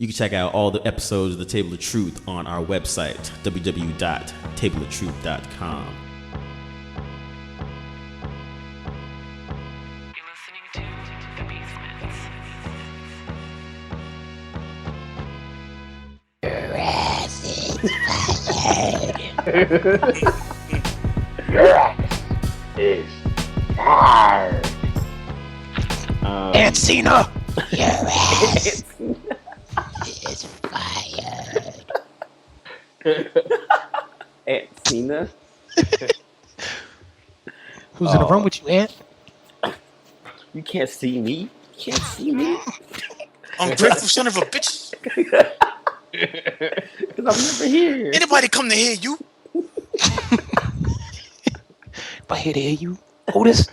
You can check out all the episodes of The Table of Truth on our website, www.tableoftruth.com. You're listening to The Basements. Your ass is fired. Aunt Cena, your ass is fired. Aunt Cena? Who's in the room with you, Aunt? You can't see me. You can't see me. Ungrateful son of a bitch. Because I'm never here. Anybody come to hear you? If I hear to hear you, Otis.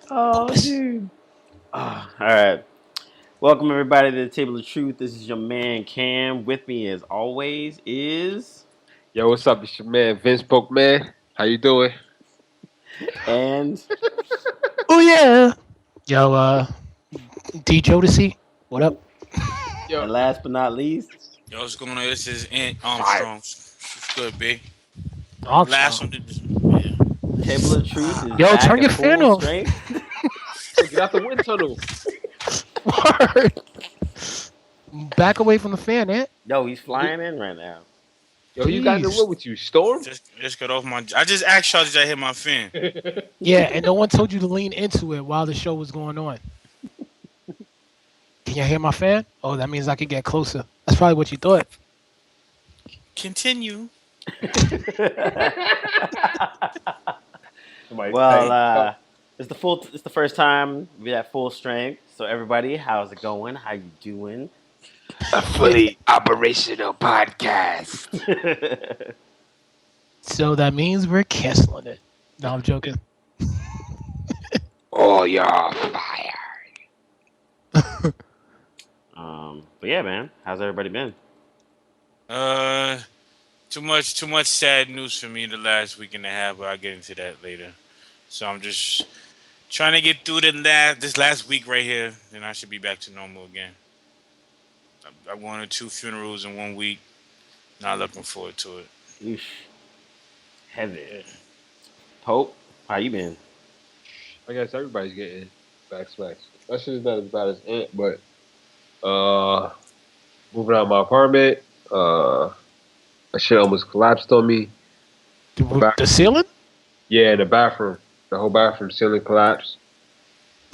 Oh, dude. All right. Welcome, everybody, to the Table of Truth. This is your man, Cam. With me, as always, is... Yo, what's up? It's your man, Vince Bookman. How you doing? And... Oh, yeah. Yo, D. Jodeci, what up? Yo, and last but not least... Yo, what's going on? This is Ant Armstrong. It's good, B. Armstrong. Last one. Yeah. Table of Truth is Yo, back turn at your full fan off. strength. get out the wind tunnel. Word. Back away from the fan, Aunt. Yo, he's flying in right now. Yo, who you got in the Jeez. wood with you? Storm? Just got off my. I just asked y'all, did I hit my fan? Yeah, and no one told you to lean into it while the show was going on. Can you hear my fan? Oh, that means I could get closer. That's probably what you thought. Continue. Well, it's the first time we're at full strength. So everybody, how's it going? How you doing? A fully operational podcast. So that means we're canceling it. No, I'm joking. Oh, you're fired. But yeah, man, how's everybody been? Too much sad news for me the last week and a half, but I'll get into that later. So I'm just trying to get through this last week right here, then I should be back to normal again. I went to 2 funerals in 1 week. Not looking forward to it. Oosh. Heavy. Hope, how you been? I guess everybody's getting back smacks. That shit is not as bad as Ant, but moving out of my apartment, that shit almost collapsed on me. The ceiling? Yeah, in the bathroom. The whole bathroom ceiling collapsed.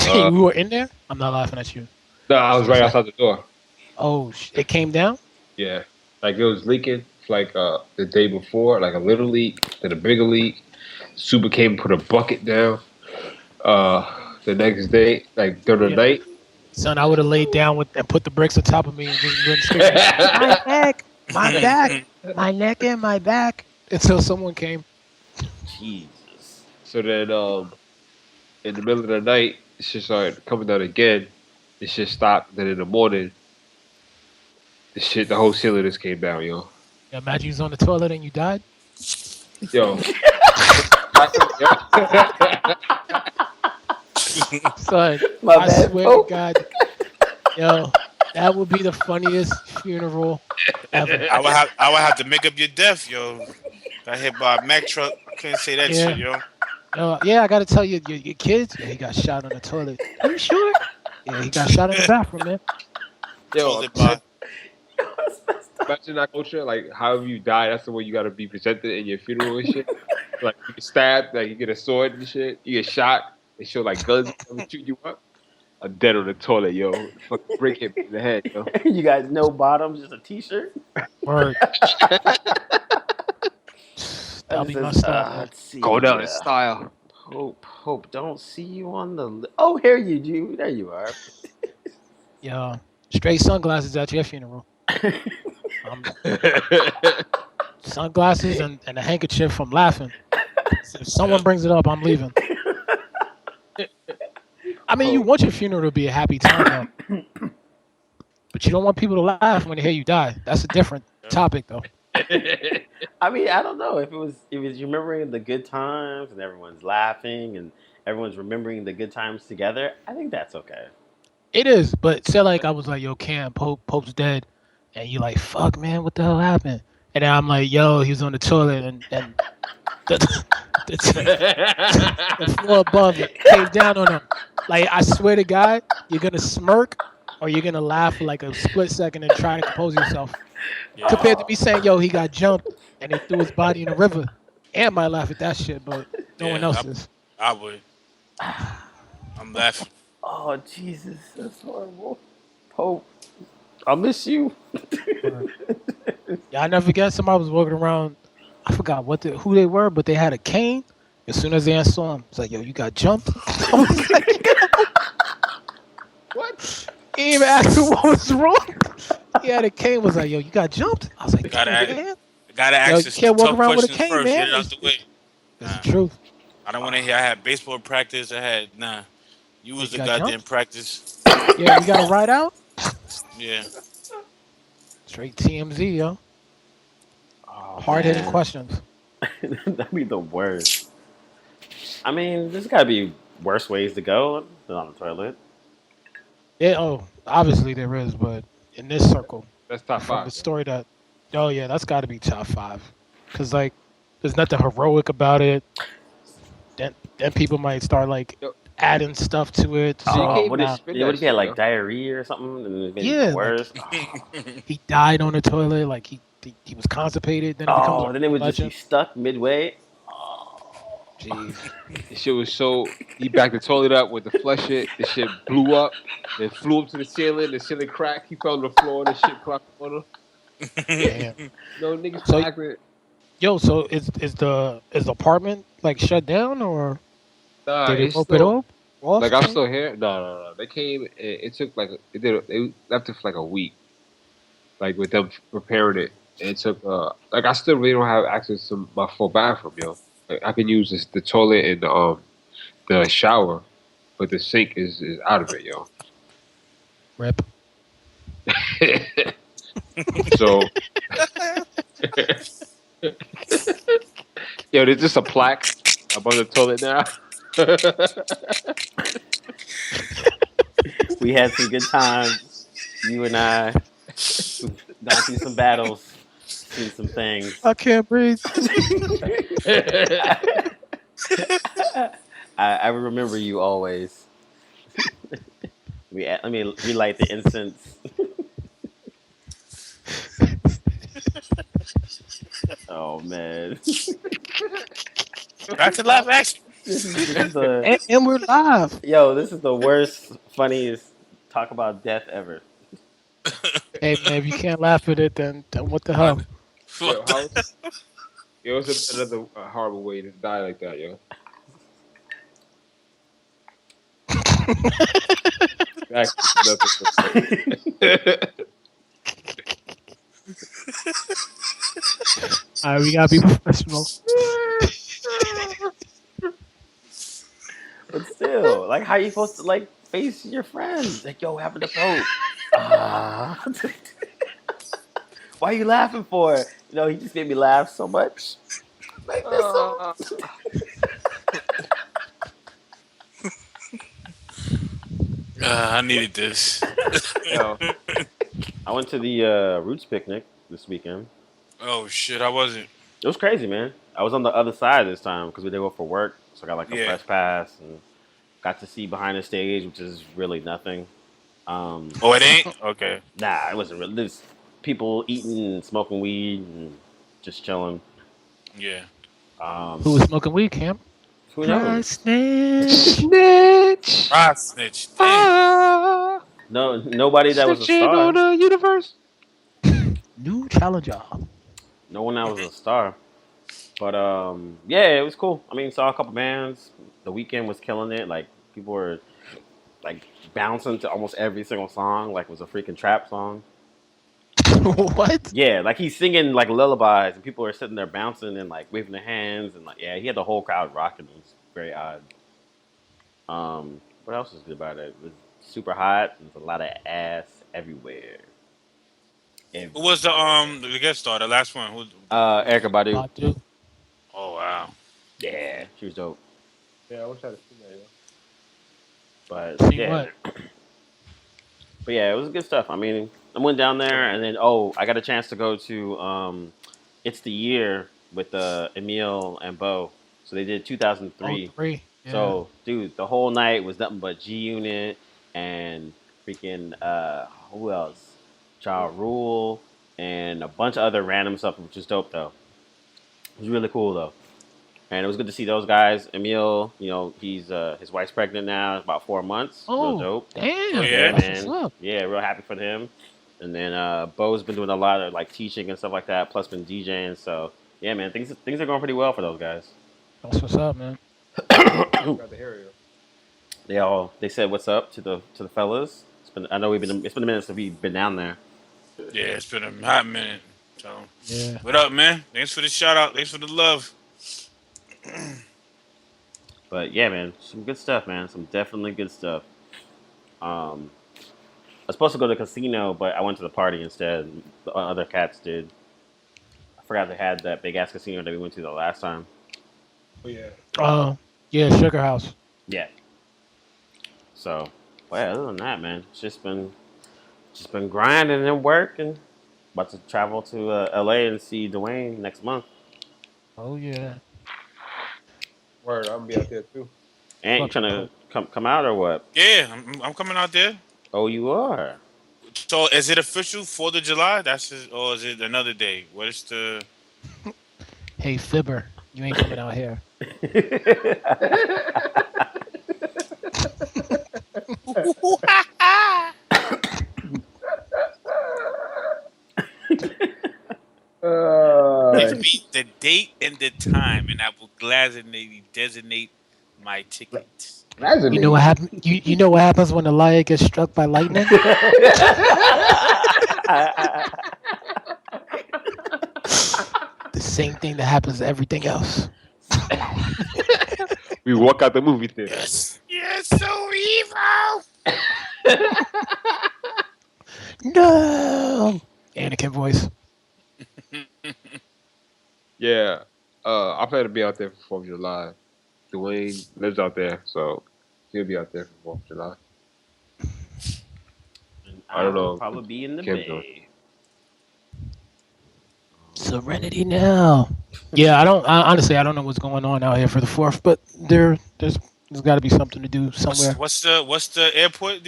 We were in there? I'm not laughing at you. No, I was right outside the door. Oh, it came down? Yeah. Like, it was leaking like the day before, like a little leak, then a bigger leak. Super came and put a bucket down. The next day, like during the night. Son, I would have laid down and put the bricks on top of me and just been screaming, my neck, my back, my neck and my back, until someone came. Jesus. So then, in the middle of the night, it just started coming down again. It just stopped. Then in the morning, the whole ceiling just came down, yo. Yeah, imagine you was on the toilet and you died. Yo. Son, My I bad. swear Oh. to God, yo, that would be the funniest funeral ever. I would have to make up your death, yo. Got hit by a Mack truck. I couldn't say that Yeah. shit, yo. Yeah, I gotta tell you, your kids, yeah, he got shot on the toilet. Are you sure? Yeah, he got shot in the bathroom, man. Yo, Told it by. imagine that culture, like, however you die, that's the way you gotta be presented in your funeral and shit. Like, you get stabbed, like, you get a sword and shit. You get shot, they show, like, guns shoot you up. I'm dead on the toilet, yo. Fucking brick hit me in the head, yo. You guys, no bottoms, just a t-shirt? Word. That'll be my style. Let's see. Go down in style. Hope, don't see you on the... Oh, here you do. There you are. Yo, straight sunglasses at your funeral. Sunglasses and a handkerchief from laughing. If someone brings it up, I'm leaving. I mean, you want your funeral to be a happy time, though. But you don't want people to laugh when they hear you die. That's a different topic, though. I mean, I don't know if it was remembering the good times and everyone's laughing and everyone's remembering the good times together. I think that's okay. It is, but say like I was like, yo, Cam, Pope's dead, and you like, fuck, man, what the hell happened? And then I'm like, yo, he was on the toilet, and the, the floor above it came down on him. Like I swear to God, you're gonna smirk or you're gonna laugh for like a split second and try to compose yourself. Yeah, Compared to me saying, yo, he got jumped and they threw his body in the river. And might laugh at that shit, but no one yeah, else is. I would. I'm laughing. Oh Jesus, that's horrible. Pope, I'll miss you. Yeah, I never forget somebody was walking around. I forgot who they were, but they had a cane. As soon as they saw him, it's like, yo, you got jumped. I was like, What? he didn't even ask me what was wrong. He had a cane. Was like, yo, you got jumped. I was like, Gotta damn, ask, man. gotta Yo, ask you us can't walk tough around with a questions cane, first. man. Get it out the way. That's the truth. I don't want to hear. I had baseball practice. I had You was the got goddamn jumped? practice. Yeah, you got to ride out. Yeah. Straight TMZ, yo. Oh, Hard-hitting man. questions. That'd be the worst. I mean, there's gotta be worse ways to go than on the toilet. Yeah, obviously there is, but in this circle, That's top from five. the story that, oh yeah, that's got to be top five, because like, there's nothing heroic about it. Then people might start like Yo. adding stuff to it. So you So can't what even if, spin what that if he had shit, like yo. diarrhea or something and it made Yeah, it worse? he died on the toilet, like he was constipated. Then it becomes Oh, a then it would just be legend. stuck midway. Jeez. The shit was so. He backed the toilet up with the flush it. The shit blew up. Then flew up to the ceiling. The ceiling cracked. He fell on the floor. The shit cracked on him. Damn. No niggas So- acting. Yo, so is the apartment like shut down or Nah, did they it's rope it still. off? Like I'm still here. No. They came. It took like they left it for like a week. Like with them preparing it. It took like I still really don't have access to my full bathroom, yo. Like, I can use the toilet and the shower, but the sink is out of it, yo. Rip. So, yo, there's just a plaque above the toilet now. We had some good times. You and I gone through some battles, seen some things. I can't breathe. I remember you always. Let me relight the incense. Oh man, Back to live action. this is the And we're live. this is the worst, funniest talk about death ever. Hey man, if you can't laugh at it, then what the hell? Yo, yo, it's another horrible way to die like that, yo. All right, we gotta be professional. But still, like, how you supposed to like face your friends? Like, yo, what happened to Pope? Ah. Why are you laughing for? You know, he just made me laugh so much. Like this. I needed this. Yo, I went to the Roots picnic this weekend. Oh shit, I wasn't. It was crazy, man. I was on the other side this time because we did go for work, so I got like a Yeah. press pass and got to see behind the stage, which is really nothing. Oh, it ain't? Okay. Nah, it wasn't really. There's people eating and smoking weed and just chilling. Yeah. Who was smoking weed, Cam? Who knows? Snitch. Ah, snitch. Damn. No, nobody that was a Snitching on star. the universe. New challenger. No one that was a star. But yeah, it was cool. I mean, saw a couple bands. The Weekend was killing it. Like people were like bouncing to almost every single song. Like it was a freaking trap song. What? Yeah, like he's singing like lullabies, and people are sitting there bouncing and like waving their hands, and like yeah, he had the whole crowd rocking. It was very odd. What else was good about it? It was super hot. There's a lot of ass everywhere. Who was the guest star? The last one. Who? Erica Badu. Badu. Oh wow. Yeah, she was dope. Yeah, I wish I had seen that, yo. But Seen yeah, what? But yeah, it was good stuff. I mean, I went down there, and then I got a chance to go to It's the Year with Emil and Bo. So they did Oh, 2003. three. Yeah. So dude, the whole night was nothing but G Unit and freaking who else? Ja Rule and a bunch of other random stuff, which is dope though. It was really cool though. And it was good to see those guys. Emil, he's his wife's pregnant now, about 4 months. Real Oh, dope. Oh damn. Yeah, yeah. That's what's man. up. Yeah, real happy for him. And then Bo's been doing a lot of like teaching and stuff like that, plus been DJing. So yeah, man, things are going pretty well for those guys. That's what's up, man. Got the hair, yo. They said what's up to the fellas. It's been a minute since we've been down there. Yeah, it's been a hot minute. So, Yeah. what up, man? Thanks for the shout out. Thanks for the love. But yeah, man, some good stuff, man. Some definitely good stuff. Um, I was supposed to go to the casino, but I went to the party instead. The other cats did. I forgot they had that big ass casino that we went to the last time. Oh yeah. Oh, yeah, Sugar House. Yeah. So, well, yeah, other than that, man, it's just been grinding and working. About to travel to LA and see Dwayne next month. Oh, yeah. Word, I'm gonna be out there too. And you Fuck trying no. to come out or what? Yeah, I'm coming out there. Oh, you are. So, is it official 4th of July? Or is it another day? What is the? Hey, Fibber, you ain't coming out here. Give me the date and the time, and I will gladly designate my ticket. You know what happen? You know what happens when a liar gets struck by lightning? The same thing that happens to everything else. We walk out the movie theater. Yes, you're so evil. No, Anakin voice. Yeah. I plan to be out there for 4th of July. Dwayne lives out there, so he'll be out there for 4th of July. And I don't will know. probably be in the Kim's Bay. Serenity now. Yeah, honestly I don't know what's going on out here for the 4th, but there's got to be something to do somewhere. What's the airport?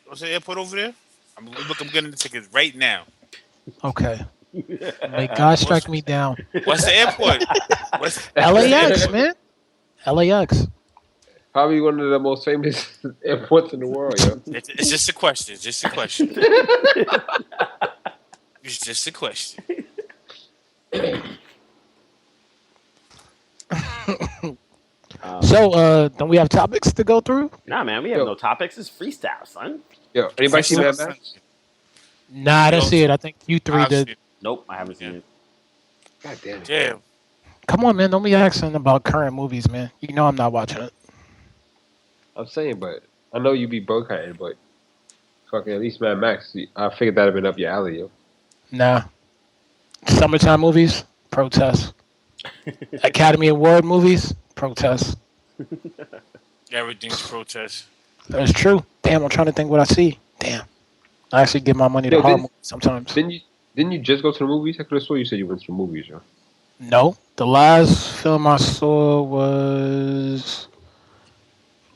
What's the airport over there? I'm getting the tickets right now. Okay. May God strike me down. What's the airport? What's LAX, man. LAX. Probably one of the most famous airports in the world, yo. It's just a question. It's just a question. It's just a question. So, don't we have topics to go through? Nah, man, we have Yo. no topics. It's freestyle, son. Yo, anybody see Mad Max? Nah, I didn't see it. I think you three I've did. seen it. Nope, I haven't seen Yeah. it. God damn it. Damn. Come on, man. Don't be asking about current movies, man. You know I'm not watching it. I'm saying, but I know you be boycotting, but fucking at least Mad Max, I figured that'd have been up your alley, yo. Nah. Summertime movies, protest. Academy Award movies, protest. Everything's protest. That's true. Damn, I'm trying to think what I see. Damn. I actually give my money to Yo, horror didn't- movies sometimes. Didn't you just go to the movies? I could have sworn you said you went to the movies, yo. No. The last film I saw was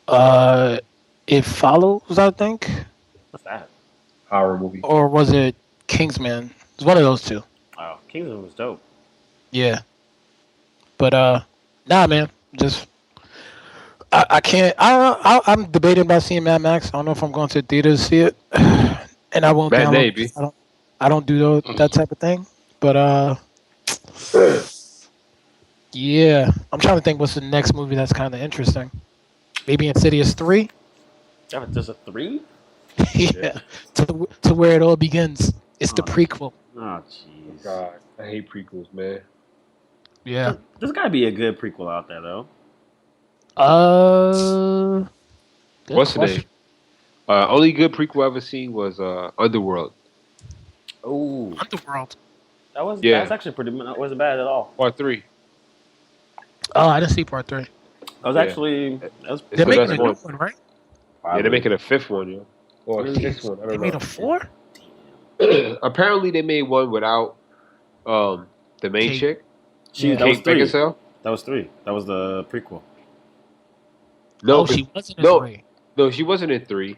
It Follows, I think. What's that? Horror movie. Or was it Kingsman? It's one of those two. Oh, Kingsman was dope. Yeah. But nah, man. Just I can't. I'm debating about seeing Mad Max. I don't know if I'm going to the theater to see it, and I won't Bad download. day, B. I don't do that type of thing. But yeah. I'm trying to think what's the next movie that's kind of interesting. Maybe Insidious 3. Yeah, there's a 3? Yeah. To where it all begins. It's the prequel. Oh, jeez. God, I hate prequels, man. Yeah. There's got to be a good prequel out there, though. Good What's the question. name? Only good prequel I ever seen was Underworld, Oh, Underworld. that was Yeah. that was actually wasn't bad at all. Part 3. Oh, I didn't see part 3. That was Yeah. actually that was It's They're the making best a new one. one, right? Yeah, they're making a 5th one, yo. or a sixth one. I They don't made know. a 4? Apparently, they made one without the main Kate. chick, Yeah. That was Kate 3. Beckinsale. That was 3. That was the prequel. No, Oh, she wasn't a no, 3. no, she wasn't in 3.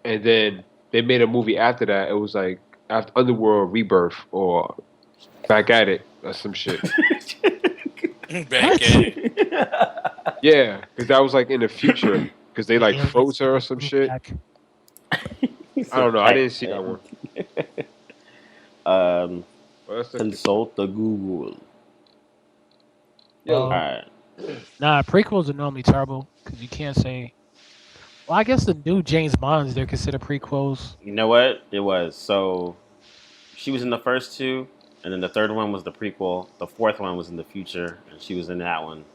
And then they made a movie after that. It was like after Underworld Rebirth or Back at It or some shit. Back at it. Yeah, because that was like in the future. Because they The like aliens froze her or some grew shit. back. I don't know. I didn't see that one. Um, Well, that's consult the Google. Yo, All right. Nah, prequels are normally terrible because you can't say. Well, I guess the new James Bonds they're considered prequels. You know what? It was. So she was in the first 2, and then the third one was the prequel. The fourth one was in the future, and she was in that one.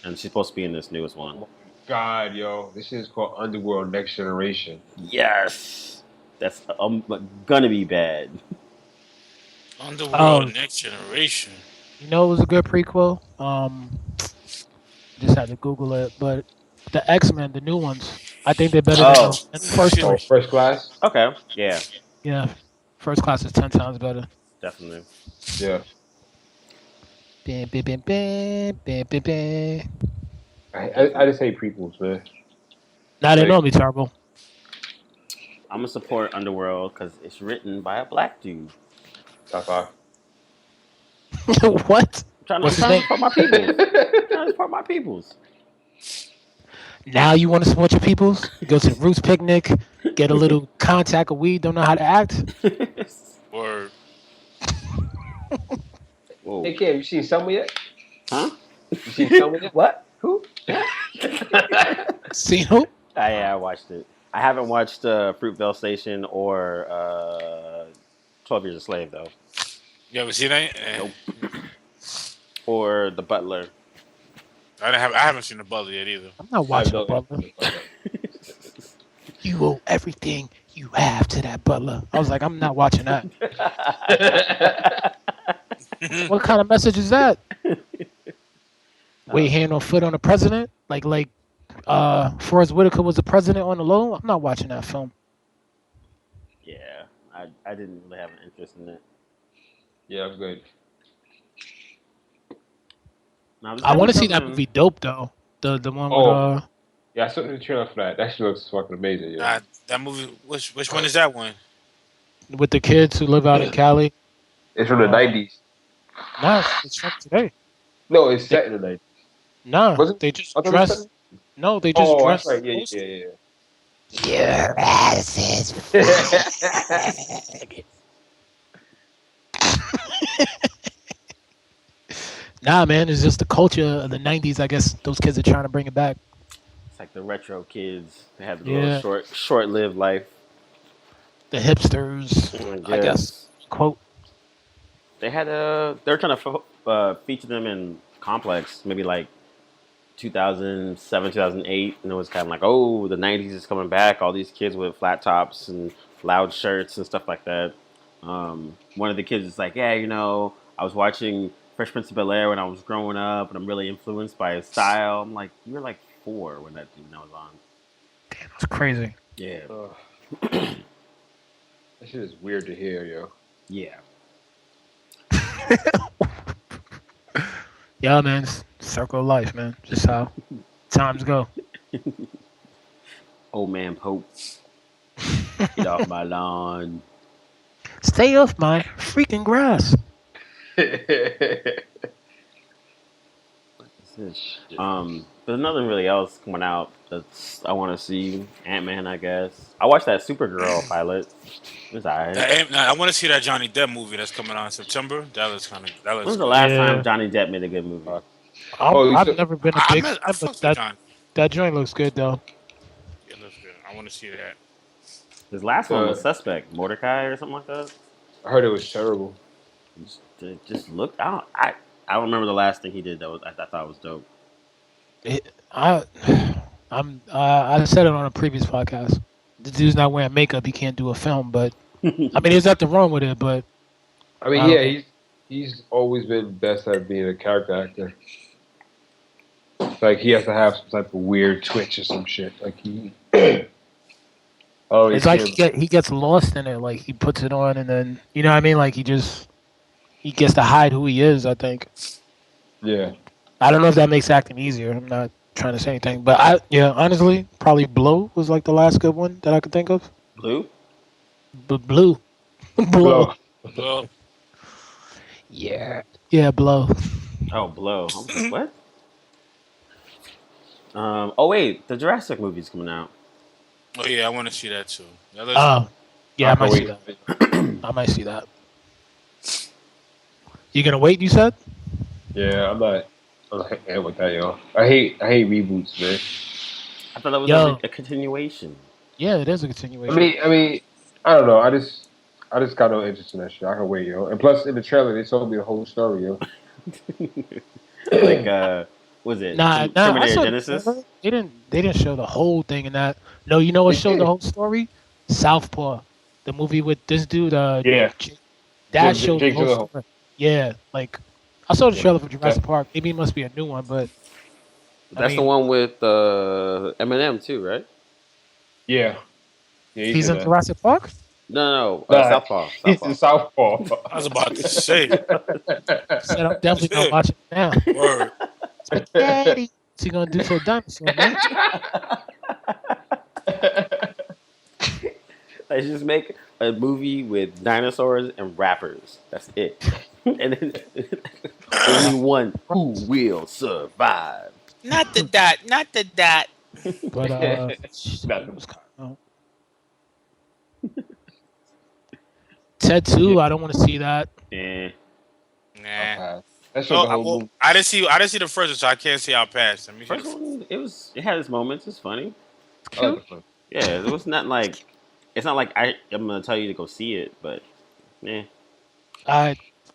And she's supposed to be in this newest one. God, yo, this shit is called Underworld Next Generation. Yes. That's gonna be bad. Underworld Next Generation. You know, it was a good prequel. Just had to Google it, but the X-Men, the new ones, I think they're better Oh. than the first Shit. Oh, three. First Class. Okay. Yeah. Yeah, First Class is 10 times better. Definitely. Yeah, Bam, bam, bam, bam, bam, bam, bam. I just hate prequels, man. Nah, they Like, normally terrible. I'm gonna support Underworld because it's written by a black dude. top five. What? I'm What's his trying name? to support my peoples. I'm trying to support my peoples. Now you want to support your peoples? You go to the Roots picnic, get a little contact of weed, don't know how to act. Word. Whoa. Hey, Cam, you seen Summer yet? Huh? You seen Summer yet? What? Who? See who? Yeah, I watched it. I haven't watched Fruitvale Station or 12 Years a Slave though, You ever seen that? Nope. or The Butler. I haven't seen the Butler yet either. I'm not watching the Butler. You owe everything you have to that Butler. I was like, I'm not watching that. What kind of message is that? Wait hand or foot on the president? Like Forrest Whitaker was the president on the low? I'm not watching that film. Yeah, I didn't really have an interest in it. Yeah, I'm good. Now, there's I want to definitely see that something- movie Dope though. The one Oh. with Yeah, I saw the trailer for that. That shit looks fucking amazing. Yeah. That movie. Which one is that one? with the kids who live out in Cali. It's from the 90s. Nah, it's from today. No, it's set in the 90s. Nah, Was it? they just I thought it was dress. set No, they just Oh, dress. that's right. Yeah. Your ass is Nah, man, it's just the culture of the '90s. I guess those kids are trying to bring it back. It's like the retro kids. They have the Yeah. little short-lived life. The hipsters, I guess. Quote. They had they're trying to feature them in Complex, maybe like 2007, 2008, and it was kind of like, oh, the 90s is coming back. All these kids with flat tops and loud shirts and stuff like that. One of the kids is like, yeah, I was watching Fresh Prince of Bel-Air when I was growing up, and I'm really influenced by his style. I'm like, you were like 4 when that was on. Damn, that's crazy. Yeah, That shit is weird to hear, yo. yeah. Yeah, man, it's circle of life, man. Just how times go. Old man Pope, get off my lawn. Stay off my freaking grass. There's nothing really else coming out that's I want to see. Ant-Man, I guess. I watched that Supergirl pilot. It was alright. I want to see that Johnny Depp movie that's coming out in September. That looks kind of. That When looks. was the last Yeah. time Johnny Depp made a good movie? I've never been a big fan, I but fucked with that John. that joint looks good though. Yeah, looks good. I want to see that. His last one was Suspect, Mordecai or something like that. I heard it was terrible. It just looked. I don't remember the last thing he did that was I thought was dope. I said it on a previous podcast. The dude's not wearing makeup. He can't do a film, but I mean, there's nothing wrong with it. But I mean, yeah, he's always been best at being a character actor. Like he has to have some type of weird twitch or some shit. Like he, I Oh, It's like he gets lost in it. Like he puts it on and then you know what I mean. Like he gets to hide who he is. I think. yeah. I don't know if that makes acting easier. I'm not trying to say anything, but honestly, probably Blow was like the last good one that I could think of. Blue? But Blue, Blow, Blow. Well, yeah, Blow. Oh, Blow. I was like, what? Oh wait, the Jurassic movie's coming out. oh yeah, I want to see that too. That looks, Oh, yeah, I I can't might see wait. that. I might see that. You gonna wait? You said? Yeah, I'm not with that, yo. I hate reboots, man. I thought that was Yo, a continuation. yeah, it is a I continuation. mean, I don't know. I just got no interest in that shit. I can wait, yo. And plus, in the trailer, they told me the whole story, yo. Like was it Nah, I Terminator saw the Genesis? trailer. They didn't show the whole thing in that. No, you know what They showed the did. whole story? Southpaw, the movie with this dude. Yeah, That showed the Jake whole Gyllenhaal. story. Yeah, like I saw the Yeah, trailer for that, Jurassic Park. Maybe it must be a new one, but I That's the mean, one with Eminem too, right? yeah, yeah. He he's did in that. Jurassic Park. No, Nah, Southpaw. he's Southpaw. in Southpaw. I was about to say. Said I'm definitely not watching it now. Word. Spaghetti. What's he gonna do to a dinosaur, man? Let's just make a movie with dinosaurs and rappers. That's it. And then only one who will survive. Not the dot. Not the dot. But Nothing. what was coming out? Ted 2, I don't want to see that. Yeah. Nah. That showed the whole Well, movie. I didn't see. I didn't see the first one, so I can't say I'll pass. Let me see First the one, it had its moments. It's funny. I like the fun. Yeah, it was not like it's not like I'm gonna tell you to go see it, but yeah,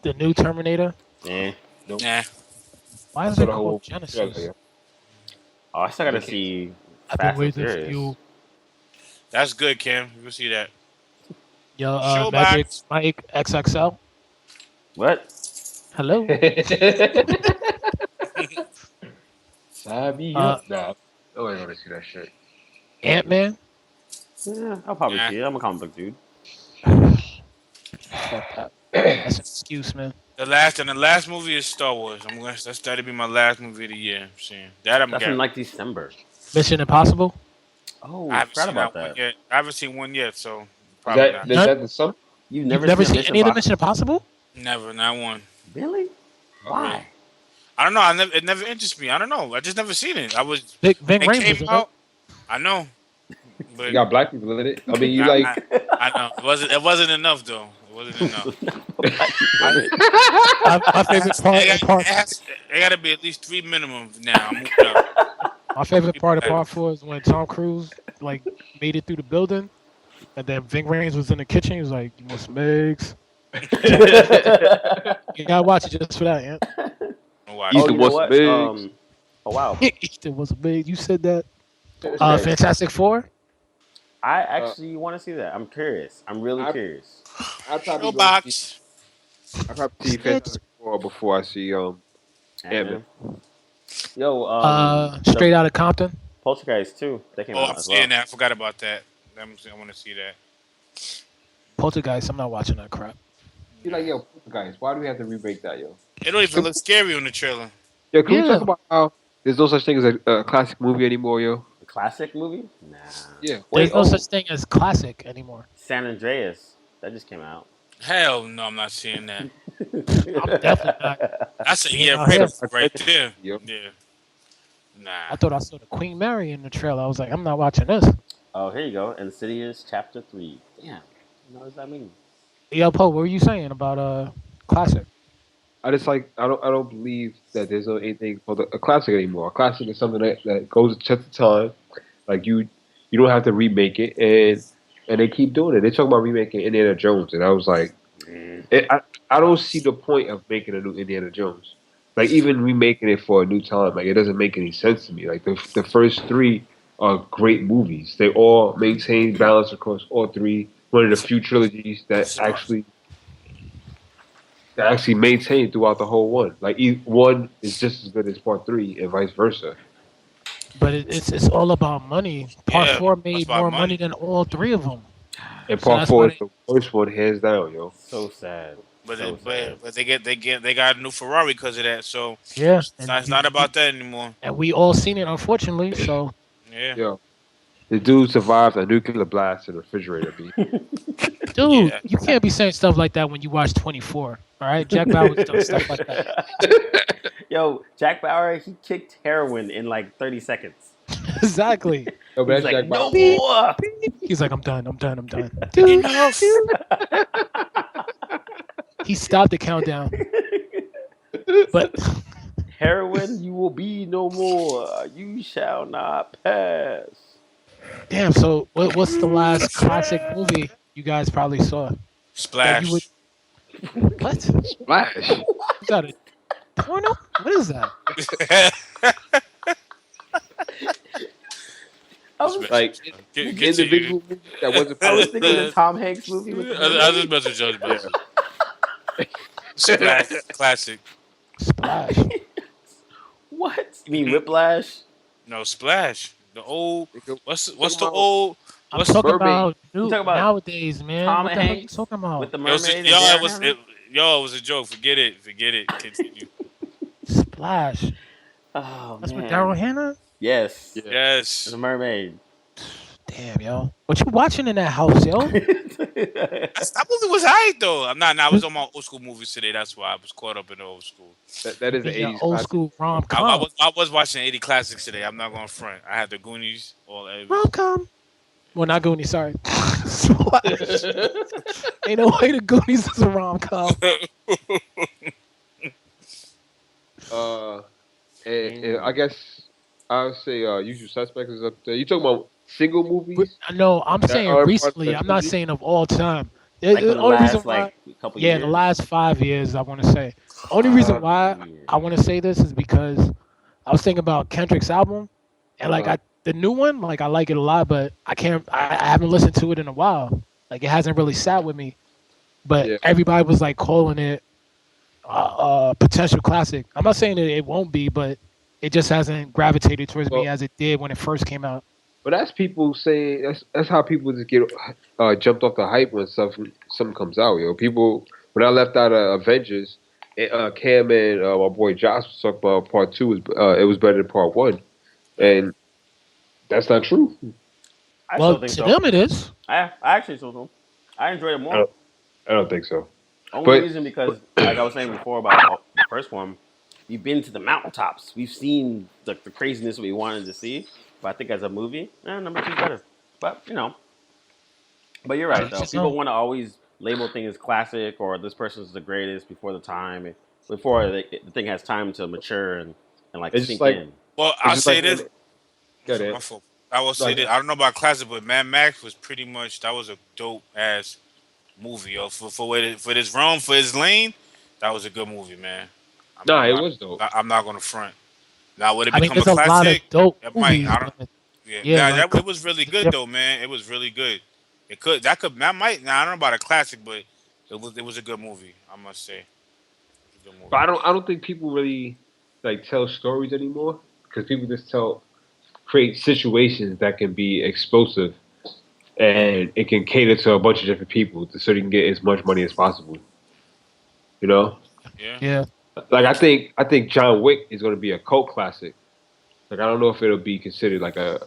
The new Terminator. yeah. Nope. Nah. Why I is saw it the whole called Genesis? trailer, Oh, I still gotta Okay. see I've been Fast and waiting for Furious. you. That's good, Kim. You can see that. Yo, Showbox. Magic Mike XXL. What? Hello. Sign me Uh, up. Nah, I ain't gonna see that shit. Ant Man. Yeah, I'll probably Nah. see it. I'm a comic book dude. Fuck that. That's an excuse, man. The last movie is Star Wars. That'll be my last movie of the year. I'm saying that I'm That's in getting. like December. Mission Impossible. Oh, I I haven't forgot seen about that one that. yet. I haven't seen one yet, so Is probably that not. is that the summer? You've You've never never seen a seen Mission any of the Impossible? Mission Impossible? Never, not one. Really? Why? I don't know. It never interests me. I don't know. I just never seen it. I was. Ving It Rhames came was in it. out. I know, but You got black people in it. I mean, you I, like. I know it wasn't. It wasn't enough though. It wasn't enough. My favorite It got to be at least 3 minimum now. I'm moving up. My favorite part of part 4 is when Tom Cruise like made it through the building, and then Ving Rhames was in the kitchen. He was like, "You want some eggs?" You gotta watch it just for that, Ant. Watch He's Oh, it. the you know what's what? big. Oh wow. There was a big. You said that. Okay. Fantastic Four. I actually want to see that. I'm curious. I'm really I- curious. I probably go see. Showbox. I probably see Fantastic Four before I see Ant-Man. Yo, Straight the Out of Compton. Poltergeist too. They came Oh, out I'm as well. seeing that. I forgot about that. I want to see that. Poltergeist. I'm not watching that crap. You're like, yo, guys, why do we have to remake that, yo? It don't even look scary on the trailer. Yo, can we Yeah. talk about how there's no such thing as a classic movie anymore, yo? A classic movie? Nah. Yeah. Wait. There's no such thing as classic anymore. San Andreas. That just came out. Hell no, I'm not seeing that. I'm definitely not. That's a Yeah, red yes. right there. Yep. Yeah. Nah. I thought I saw the Queen Mary in the trailer. I was like, I'm not watching this. Oh, here you go. Insidious Chapter 3. Damn. What does that mean? Yo, Poe, what were you saying about classic? I just like I don't believe that there's no anything called a classic anymore. A classic is something that goes to test the time. Like you don't have to remake it, and they keep doing it. They talk about remaking Indiana Jones, and I was like, I don't see the point of making a new Indiana Jones. Like even remaking it for a new time, like it doesn't make any sense to me. Like the first three are great movies. They all maintain balance across all three. One of the few trilogies that actually maintain throughout the whole one. Like one is just as good as part three, and vice versa. but it's all about money. Part Yeah, four that's made about more money money. than all three of them, And so part that's why four is they. the worst one, hands down, yo. So sad. But So sad. they got a new Ferrari because of that. So Yeah, it's not about that anymore. and we all seen it, unfortunately. So, Yeah, Yo, the dude survived a nuclear blast in the refrigerator, B. dude, yeah. you can't be saying stuff like that when you watch 24. All right, Jack Bauer's done stuff like that. Yo, Jack Bauer, he kicked heroin in like 30 seconds. Exactly. Yo, but He's that's like, Jack no Bauer. Beep, more. beep. He's like, I'm done. I'm done. I'm done. Dude, Enough. dude. He stopped the countdown, but Heroin, you will be no more. You shall not pass. damn. So, what's the last classic movie you guys probably saw that you would? Splash. What? Splash. Is that a porno? What is that? I was, Like, individual movie that wasn't I was part thinking the Tom Hanks movie with the I just mermaid. mess with Judge Yeah. Splash. Classic. Splash. What? You mean Whiplash? No, Splash. The old. What's the about old? I'm What's talking Mermaid. about You new talking about nowadays, man. Tom What the hell are you Hanks talking about? with the it was mermaid yo, and it Daryl was Hannah? yo, it was a joke. Forget it. Forget it. Continue. Splash. Oh That's with man. Daryl Hannah. Yes. Yeah. Yes. The mermaid. Damn, yo. What you watching in that house, yo? That movie was alright though. I'm not. I was on my old school movies today. That's why I was caught up in the old school. That is an Be your 80s old classic. school rom I com. was watching 80 classics today. I'm not going to front. I had the Goonies. All Rom com. Well, not Goonies. Sorry. Splash. Ain't no way the Goonies is a rom com. And I guess I would say Usual Suspects is up there. You talking about single movies No, I'm that saying are part of recently. that I'm not trilogy? saying of all time. Like The in the only reason last why, like couple yeah, years. the last 5 years, I want to say. Only reason why I want to say this is because I was thinking about Kendrick's album, and like the new one, like I like it a lot, but I can't. I haven't listened to it in a while. Like it hasn't really sat with me. But Yeah. everybody was like calling it potential classic. I'm not saying that it won't be, but it just hasn't gravitated towards me Well, as it did when it first came out. but that's people saying that's how people just get jumped off the hype when something comes out. Yo, people when I left out Avengers, Cam and my boy Josh was talking about part two was it was better than part one, and that's not true. I Well, still think to so. them it is. I actually still do. I enjoyed it I more. don't, I don't think so. Only But reason because, like I was saying before about the first one, we've been to the mountaintops. We've seen the craziness we wanted to see. But I think as a movie, number two's better. But but you're right though. Just People know. want to always label things classic or this person's the greatest before the time, before the thing has time to mature and like it's sink just like in. Well, it's I'll just say like this. Got My it. fault. I will say Like, this. I don't know about classic, but Mad Max was pretty much that was a dope ass movie, yo. For this realm, for his lane, that was a good movie, man. nah, I'm it not, was dope. I'm not gonna front. Now, would it I mean, become a there's a lot of classic? dope It might. movies, I don't. but Yeah. yeah, Now like that it was really good though, man. It was really good. That might. Now I don't know about a classic, but it was a good movie. I must say, it was a good But movie. I don't think people really like tell stories anymore because people just create situations that can be explosive and it can cater to a bunch of different people so they can get as much money as possible. You know, Yeah. yeah. like I think John Wick is going to be a cult classic. Like I don't know if it'll be considered like I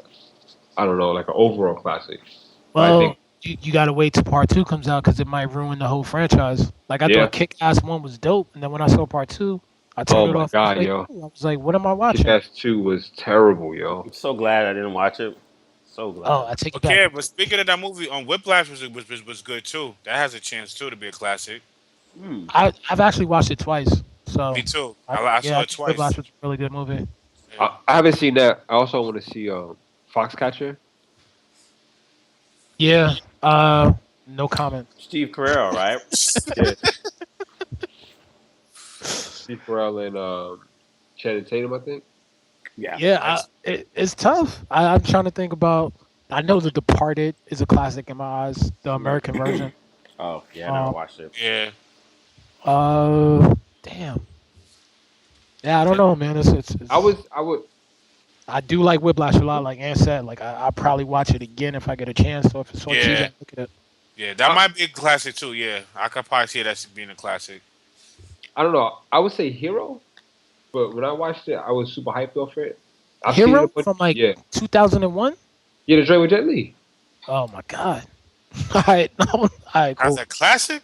don't know like an overall classic. But I Well, think you gotta wait till part two comes out because it might ruin the whole franchise. Like I yeah. thought Kick Ass one was dope, and then when I saw part two, I Oh turned it my off. god, Halfway yo, through. I was like, what am I Kick watching? Ass 2 was terrible, yo. I'm so glad I didn't watch it. So glad. Oh, I take it Okay, back. but speaking of that movie, Whiplash was good too. That has a chance too to be a classic. Hmm. I've actually watched it twice, Me so too. I yeah, saw I it think Whiplash twice. was a really good movie. Yeah. I haven't seen that. I also want to see Foxcatcher. Yeah. No comment. Steve Carell, right? Yeah, Steve Carell and Channing Tatum, I think. Yeah. Yeah, Nice. it's tough. I'm trying to think about. I know The Departed is a classic in my eyes, the American version. Oh yeah, I never Um, watched it. Yeah. damn. Yeah, I don't know, man. It's I would I do like Whiplash a lot. Like Ann said, like I'll probably watch it again if I get a chance. So if it's on TV, Yeah. I'll look at it. Yeah, that might be a classic too. Yeah, I could probably see that as being a classic. I don't know. I would say Hero, but when I watched it, I was super hyped off it. I've seen it a Hero bunch. from like Yeah, 2001. yeah, the Dre with Jet Li. Oh my god. All right, no, all right, That's cool. a classic.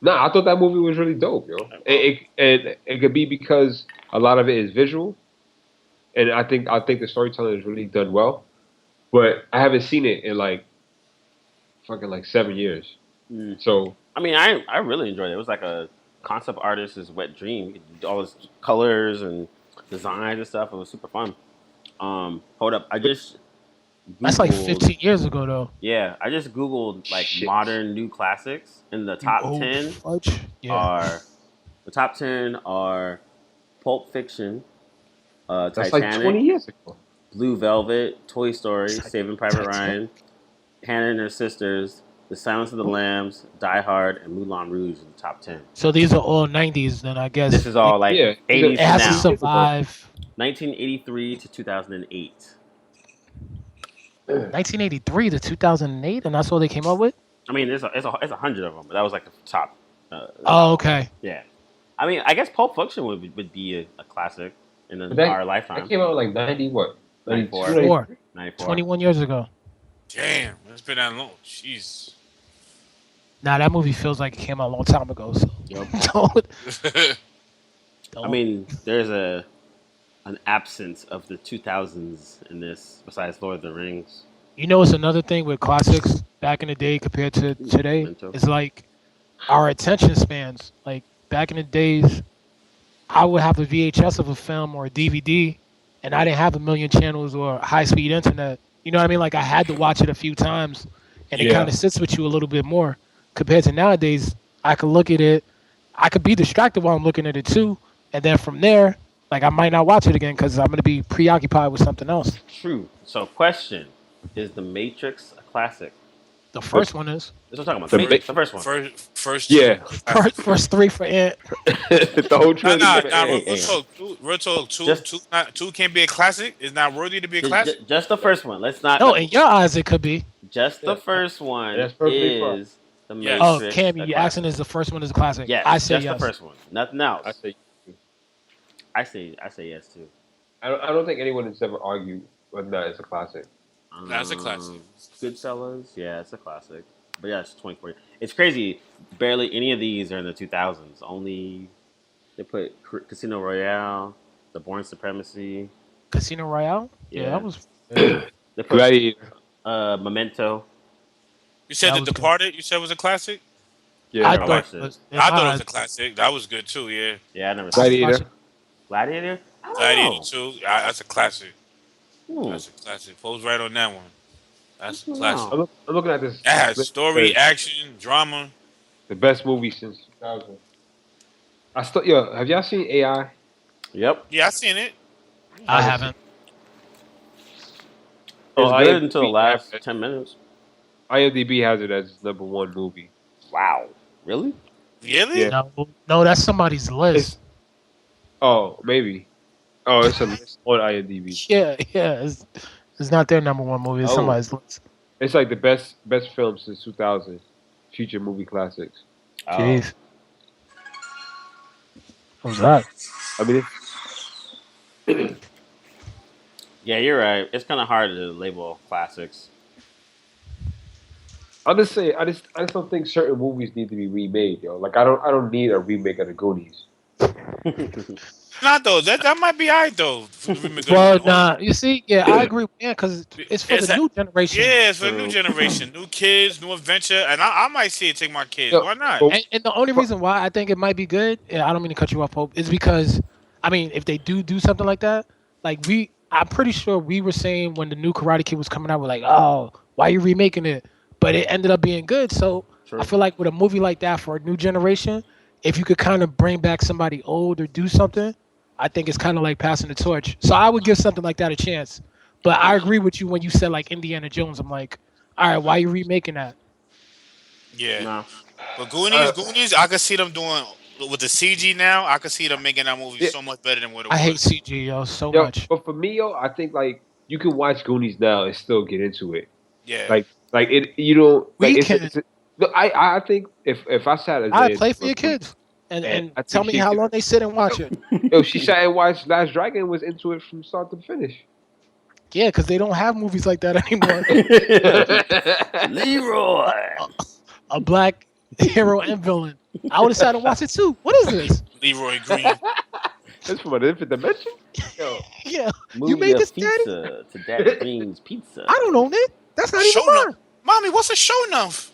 Nah, I thought that movie was really dope, yo. It could be because a lot of it is visual, and I think the storytelling is really done well. But I haven't seen it in like fucking like 7 years. Mm. So I mean, I really enjoyed it. It was like a concept artist's wet dream. You could do all this colors and designs and stuff. It was super fun. Hold up, I just That's like Googled. 15 years ago though. Yeah, I just googled like Shit. modern new classics, and Oh, fudge. Yeah. are the top 10 are Pulp Fiction, that's Titanic, like 20 years ago. Blue Velvet, Toy Story, Saving Private Ryan, Hannah and Her Sisters, The Silence of the Lambs, Die Hard, and Moulin Rouge in the top 10. So these are all 90s then, I guess. This is all like Yeah, 80s It to has to now. survive 1983 to 2008. 1983 to 2008, and that's all they came up with. I mean, it's a hundred of them, but that was like the top. Oh, okay. Yeah. I mean, I guess Pulp Fiction would be a classic in But that- our That lifetime. came out like 90 what? 94. 92, 4, 94. 21 years ago. Damn, it's been that long. Jeez. Nah, that movie feels like it came out a long time ago. So Yep. don't. I mean, there's an absence of the 2000s in this, besides Lord of the Rings. You know, it's another thing with classics back in the day compared to today. Mental. It's like our attention spans. Like back in the days, I would have a VHS of a film or a DVD, and I didn't have a million channels or high-speed internet. You know what I mean? Like I had to watch it a few times, and it Yeah. kind of sits with you a little bit more. Compared to nowadays, I could look at it, I could be distracted while I'm looking at it too, and then from there, like I might not watch it again because I'm gonna be preoccupied with something else. True. So, question: is The Matrix a classic? The first one is This is what I'm talking about. The The Matrix, the first one. First. Yeah. first three for Ant. The whole trilogy. Real talk. Just- Two can't be a classic. It's not worthy to be a classic. Just the first one. Let's not. No, in your eyes it could be. Just the first one That's perfectly fine. is The Yes. Matrix. Oh, Cam, a you classic. asking is the first one is a classic? Yes, I say just yes. the first one. Nothing else. I say I say yes too. I don't think anyone has ever argued whether that is a classic. That's a classic. Goodfellas, yeah, it's a classic. But yeah, it's 2040. It's crazy. Barely any of these are in the 2000s. Only they put Casino Royale, The Bourne Supremacy. Casino Royale? Yeah, Yeah. that was. They put Gladiator. Memento. You said That The was good. Departed. You said was a classic. Yeah. I watched thought it. it was. I thought it was a classic. That was good too. Yeah. Yeah, I never seen Gladiator. Gladiator. I don't Gladiator know. 2. That's a classic. Hmm. That's a classic. Pose right on that one. That's a Wow. classic. I'm looking at this. That has list story, of action, drama. The best movie since 2000. Have y'all seen AI? Yep. Yeah, I seen it. I haven't. It was Oh, good until the IMDb last has it. 10 minutes. IMDb has it as #1 movie. Wow. Really? Really? Yeah. No, that's somebody's list. Oh, maybe. Oh, it's a list on IMDb. Yeah. It's not their #1 movie. It's Oh. somebody's list. It's like the best film since 2000. Future movie classics. Oh. Jeez. What was that? I mean, Yeah, you're right. It's kind of hard to label classics. I'll just say I just don't think certain movies need to be remade, yo. Like I don't need a remake of the Goonies. Not though. That might be alright though. Well, nah. You see, yeah, I agree with Ant because it's for It's the a- new generation. Yeah, it's for the new generation, new kids, new adventure, and I might see it. Take my kids. Yo, Why not? but- And the only reason why I think it might be good, I don't mean to cut you off, Hope, is because, I mean, if they do something like that, like I'm pretty sure we were saying when the new Karate Kid was coming out, we're like, oh, why are you remaking it? But it ended up being good. So True. I feel like with a movie like that for a new generation, if you could kind of bring back somebody old or do something, I think it's kind of like passing the torch. So I would give something like that a chance. But I agree with you when you said like Indiana Jones. I'm like, all right, why are you remaking that? Yeah, No. but Goonies, I could see them doing with the CG now, I could see them making that movie Yeah. so much better than what it I hate was. CG, yo, so Yo, much. but for me, yo, I think like you can watch Goonies now and still get into it. Yeah. Like it, you know, like We can. no, I think if I sat I Isaiah play for down your kids and and I tell think me she how could, long they sit and watch it. yo, she sat and watched Last Dragon and was into it from start to finish. Yeah, because they don't have movies like that anymore. Leroy. A black hero and villain. I would have sat and watched it too. What is this? Leroy Green. That's from a different dimension. Yo, Yeah, you Movie made of this, daddy? pizza to Daddy Green's Pizza. I don't own it. That's not even Show enough. mine. Mommy, what's a show enough?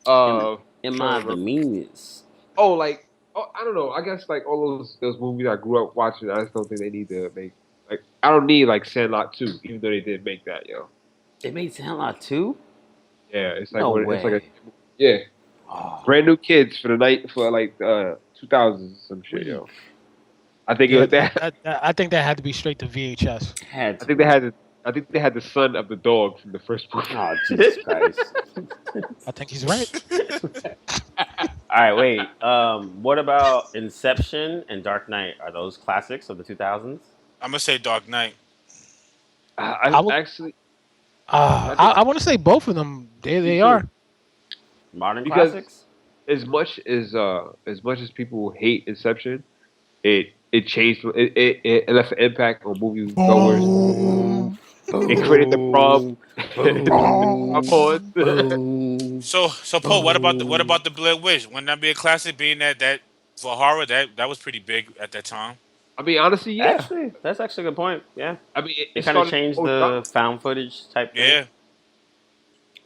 uh, Am trying I to the remember. meanest? Oh, like, oh, I don't know. I guess like all those movies I grew up watching, I just don't think they need to make. Like, I don't need like Sandlot 2, even though they did make that, yo. They made Sandlot 2? Yeah, it's like No it's like way. a yeah, Oh, brand new kids for the night for like 2000s some shit, yo. I think it Yeah, was that. I think that had to be straight to VHS. had I to think be. I think they had the son of the dog from the first movie. Oh, Jesus Christ. I think he's right. All right, wait. What about Inception and Dark Knight? Are those classics of the 2000s? I'm gonna say Dark Knight. I would- Actually I want to say both of them. They too. are. Modern Because- classics? as much as people hate Inception, it changed it left an impact on movie goers. Boom. It created the prom. So Paul, what about the Blair Witch? Wouldn't that be a classic? Being that for horror, that was pretty big at that time. I mean, honestly, yeah. Actually, that's actually a good point. Yeah. I mean, It kind of started changed whole the genre. found footage type thing. Yeah.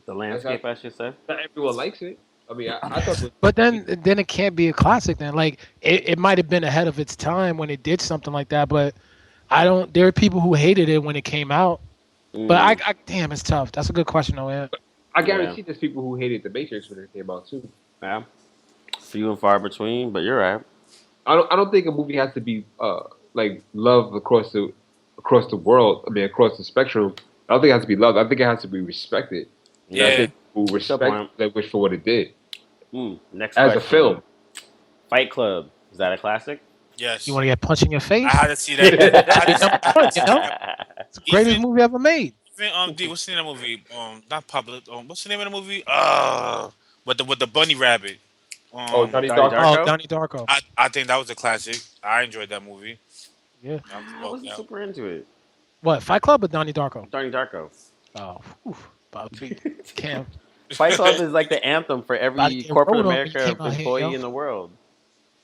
The landscape, I should say. Not everyone likes it. I mean, I thought. But then it can't be a classic. Then like it might have been ahead of its time when it did something like that. But I don't. There are people who hated it when it came out. But I damn, it's tough. That's a good question, though. Yeah. I guarantee there's people who hated The Matrix when it came out too. Yeah. Few and far between, but you're right. I don't think a movie has to be like loved across the world. I mean, across the spectrum. I don't think it has to be loved. I think it has to be respected. And I Yeah. think people respect Blair Witch for what it did Next as question. a film. Fight Club. Is that a classic? Yes. You want to get punched in your face? I had to see that. I had to see that. You know? It's the greatest movie ever made. Even, D, what's the name of the movie? Not Public. What's the name of the movie? With the bunny rabbit. Donnie Donnie Darko. Darko? Oh, Donnie Darko. I think that was a classic. I enjoyed that movie. Yeah. I wasn't super into it. What? Fight Club or Donnie Darko? Donnie Darko. Oh, about to be Cam. Fight Club is like the anthem for About to every get corporate rolled on when you America came out here, employee yo. in the world.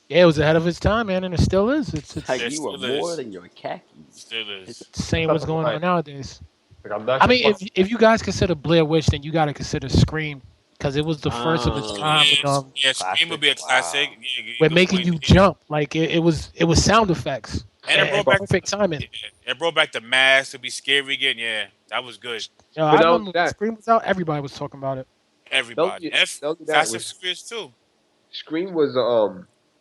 Yeah, it was ahead of its time, man, and it still is. It's Like It you are still is. more than your khakis. Still is. it's saying what's going on nowadays. Like, I'm not I mean, surprised. if you guys consider Blair Witch, then you got to consider Scream because it was the first of its time. Yeah, Scream would be a classic. Wow. Yeah, With making you jump, like it was sound effects And it brought back perfect timing. It brought back the mask to be scary again. Yeah, that was good. Yo, I But remember when that- Scream was out, everybody was talking about it. Everybody. Don't do that Fast and with- Furious too. Scream was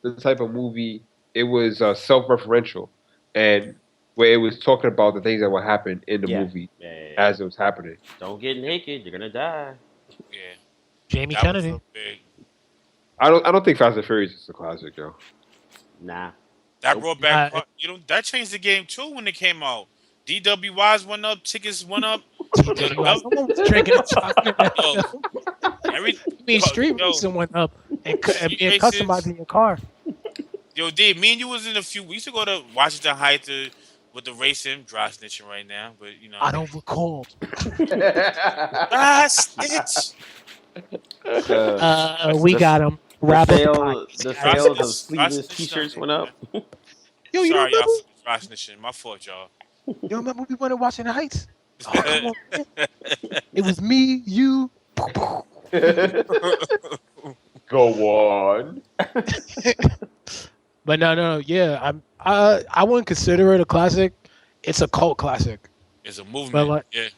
the type of movie. It was self-referential, and where it was talking about the things that would happen in the movie Yeah. as it was happening. Don't get naked. You're gonna die. Yeah. Jamie That Kennedy. was so big. I don't think Fast and Furious is a classic, yo. Nah. That brought back, Nah, that changed the game too when it came out. DWIs went up, tickets went up. Someone was drinking a chocolate. Every, I mean, street yo, racing went up and being Street customizing your car. Yo, D, me and you was in a few. We used to go to Washington Heights with the racing. Dry snitching right now, but you know. I don't recall. Dry snitch. We got him. Wrap up the The podcast. sales of Ross- sleeveless Ross- t-shirts went up. Yo, you Sorry, remember? y'all. Dry snitching. My fault, y'all. You remember we went to Washington Heights? Oh, come on, man. It was me, you. Go on. But no, yeah, I wouldn't consider it a classic. It's a cult classic. It's a movement. But like, Yeah.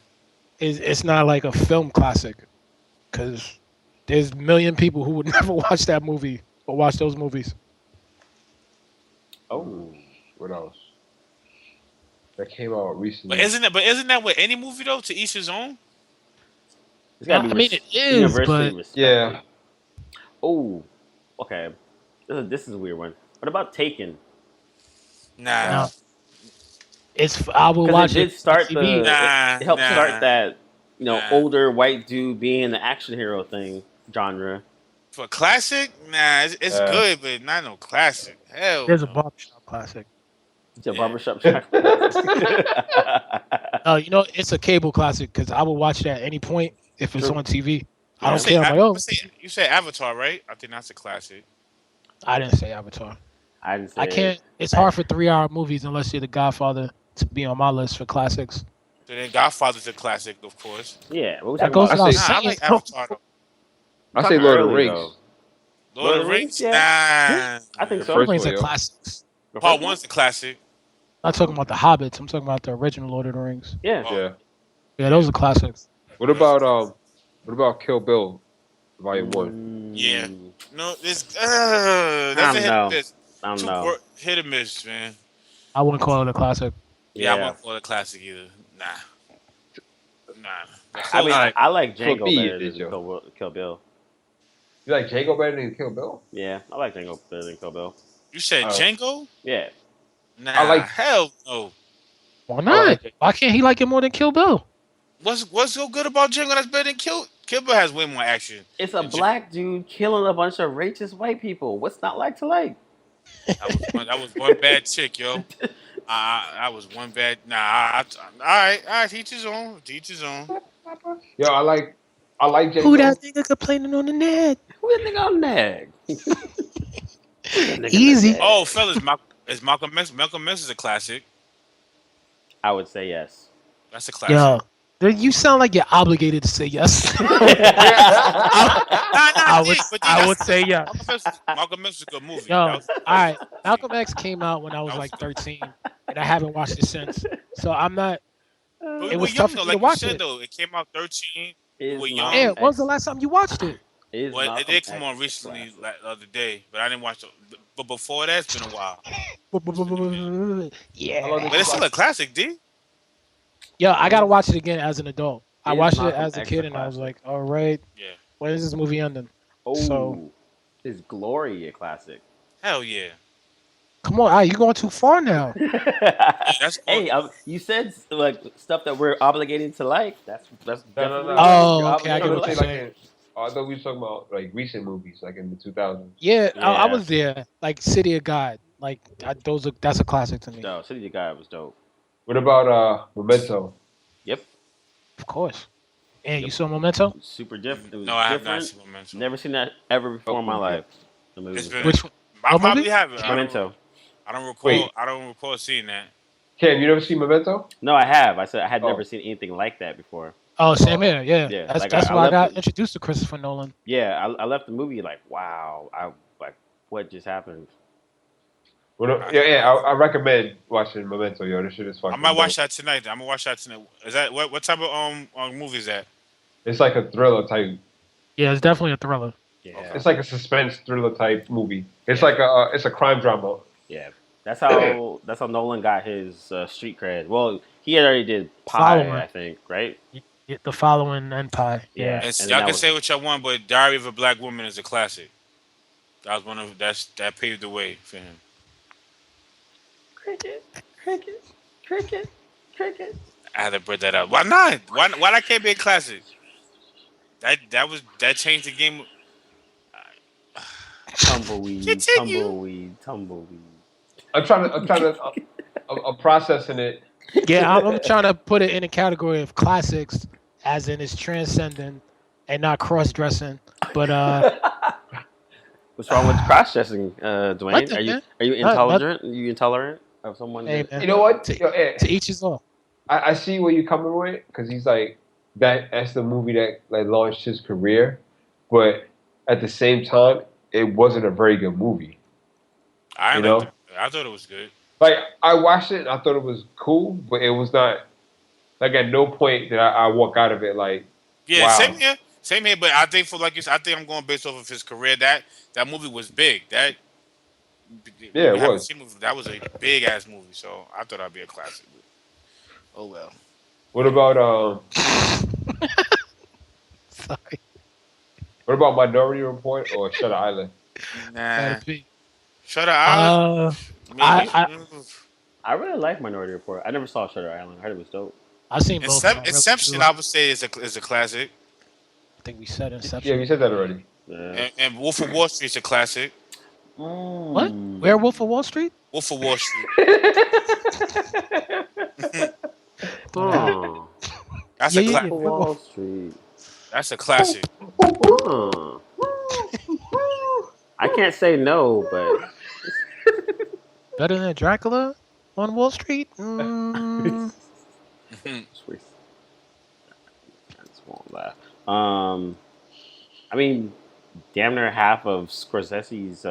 it's not like a film classic, because there's a million people who would never watch that movie or watch those movies. Oh. What else? That came out recently. But isn't that with any movie though? To each his own. It's gotta I be mean, it is, universally but respected. Yeah. Oh. Okay. This is a weird one. What about Taken? Nah, No, I will Because watch it it did on start TV. nah, it helped start nah, that nah. older white dude being the action hero thing genre. For classic, nah, it's good, but not no classic. Hell There's a no. barbershop classic. It's a Yeah. barbershop chocolate. It's a cable classic because I will watch that at any point if it's True. on TV. I I'm gonna Yeah. don't say, care. I'm like, oh, you say Avatar, right? I think that's a classic. I didn't say Avatar. I didn't say I can't. It's I- hard for 3 hour movies unless you're The Godfather to be on my list for classics. So then Godfather's a classic, of course. Yeah, what we That talking goes about? without say- Nah, I saying. like Avatar though. We I say talking Lord of the early, Rings. though. Lord of the Rings, yeah. nah. I think The so. first Rings one, are yo. classics. The Part first one? one's a classic. I'm not talking about the Hobbits. I'm talking about the original Lord of the Rings. Yeah. Oh, Yeah. Yeah, those are classics. What about Kill Bill, Volume 1? Yeah. Mm, No, that's I a don't hit know. or miss. I don't know. Hit or miss, man. I wouldn't call it a classic. Yeah, I Yeah. won't call it a classic either. Nah. I mean, Alright. I like For Django me, better it is, than yo. Kill Bill. You like Django better than Kill Bill? Yeah, I like Django better than Kill Bill. You said Oh. Django? Yeah. Nah, I like- hell no. Why I not? like it. Why can't he like it more than Kill Bill? What's so good about Django that's better than Kill? Kill Bill has way more action. It's a than black dude killing a bunch of racist white people. What's not like to like? That was one bad chick, yo. That was one bad. Nah, all right. Teach his own. Teach his own. Yo, I like Django. Who that nigga complaining on the net? Who you think I'm nag? Easy. Oh, fellas, Malcolm X. Malcolm X is a classic. I would say yes. That's a classic. Yo, you sound like you're obligated to say yes. I would say yes. Malcolm X was a good movie. Yo, That was- all right. Malcolm X came out when I was like 13, and I haven't watched it since. So I'm not. But It we was were young tough for though, me like to you watch said it. though. It came out 13. Is Well, Malcolm Yeah, when was X- the last time you watched it? is Well, it Malcolm did come X on a recently, classic? like the other day, but I didn't watch it. But before that, it's been a while. Yeah. But it's still a classic, D. Yo, I gotta watch it again as an adult. I Is watched it Malcolm as a X kid, a and I was classic? like, all right, Yeah. when is this movie ending? Oh, So- is Glory a classic? Hell yeah. Come on, you going too far now. That's Hey, you said like stuff that we're obligated to like. That's No. definitely Oh, you're okay, I get obligated what to you're like. saying. I thought we were talking about like recent movies, like in the 2000s. Yeah, I Yeah. was there. Like City of God. Like that's a classic to me. No, City of God was dope. What about Memento? Yep, Of course. And you saw Memento? super different. It was no, I have not different. seen Memento. Never seen that ever before in my Okay. life. The movie. It's been. Which one? I What probably movie? have it. Memento. I don't recall. Wait. I don't recall seeing that. Cam, you never seen Memento? No, I have. I said I had Oh. never seen anything like that before. Oh, same here. Yeah, Yeah, that's like, that's I why I left got it- introduced to Christopher Nolan. Yeah, I left the movie like, wow, what just happened? I recommend watching Memento, yo. This shit is fucking I might watch dope. that tonight. I'm gonna watch that tonight. Is that what type of movie is that? It's like a thriller type. Yeah, it's definitely a thriller. Yeah, It's like a suspense thriller type movie. It's like it's a crime drama. yeah. That's how Nolan got his street cred. Well, he had already did Pie, Follower. I think, right? The following Empire. Yeah. Yeah. And And then y'all that can was- say what y'all want, but Diary of a Black Woman is a classic. That was one of that paved the way for him. Cricket. I had to bring that up. Why not? Why that can't be a classic? That changed the game. Tumbleweed, Continue. tumbleweed. I'm processing it. Yeah, I'm trying to put it in a category of classics, as in it's transcendent and not cross-dressing. But What's wrong with cross-dressing, Dwayne? Nothing, Are you man. intolerant? Are you intolerant of someone? hey, that- man, You know what? To- Yo, to each his own. I see where you're coming with because he's like that's the movie that like launched his career, but at the same time, it wasn't a very good movie. I You know? I thought it was good. Like I watched it, and I thought it was cool, but it was not. Like at no point did I walk out of it like, Yeah, wow. same here. But I think for like you said, I think I'm going based off of his career. That movie was big. That Yeah, it we haven't was. seen movie- That was a big ass movie. So I thought I'd be a classic. Oh well. What about Sorry. Minority Report or Shutter Island? Nah. Gotta be. Shutter Island. Uh, Maybe. I really like Minority Report. I never saw Shutter Island. I heard it was dope. I've seen both. And I really Inception, I would say, is a classic. I think we said Yeah, Inception. we said that already. Yeah. And Wolf of Wall Street is a classic. What? Werewolf of Wall Street? Wolf of Wall Street. Oh. That's Yeah, a yeah, classic. yeah. Wall Street. That's a classic. Huh. I can't say no, but Better than Dracula on Wall Street? Mm. sweet. I just won't laugh. I mean, damn near half of Scorsese's.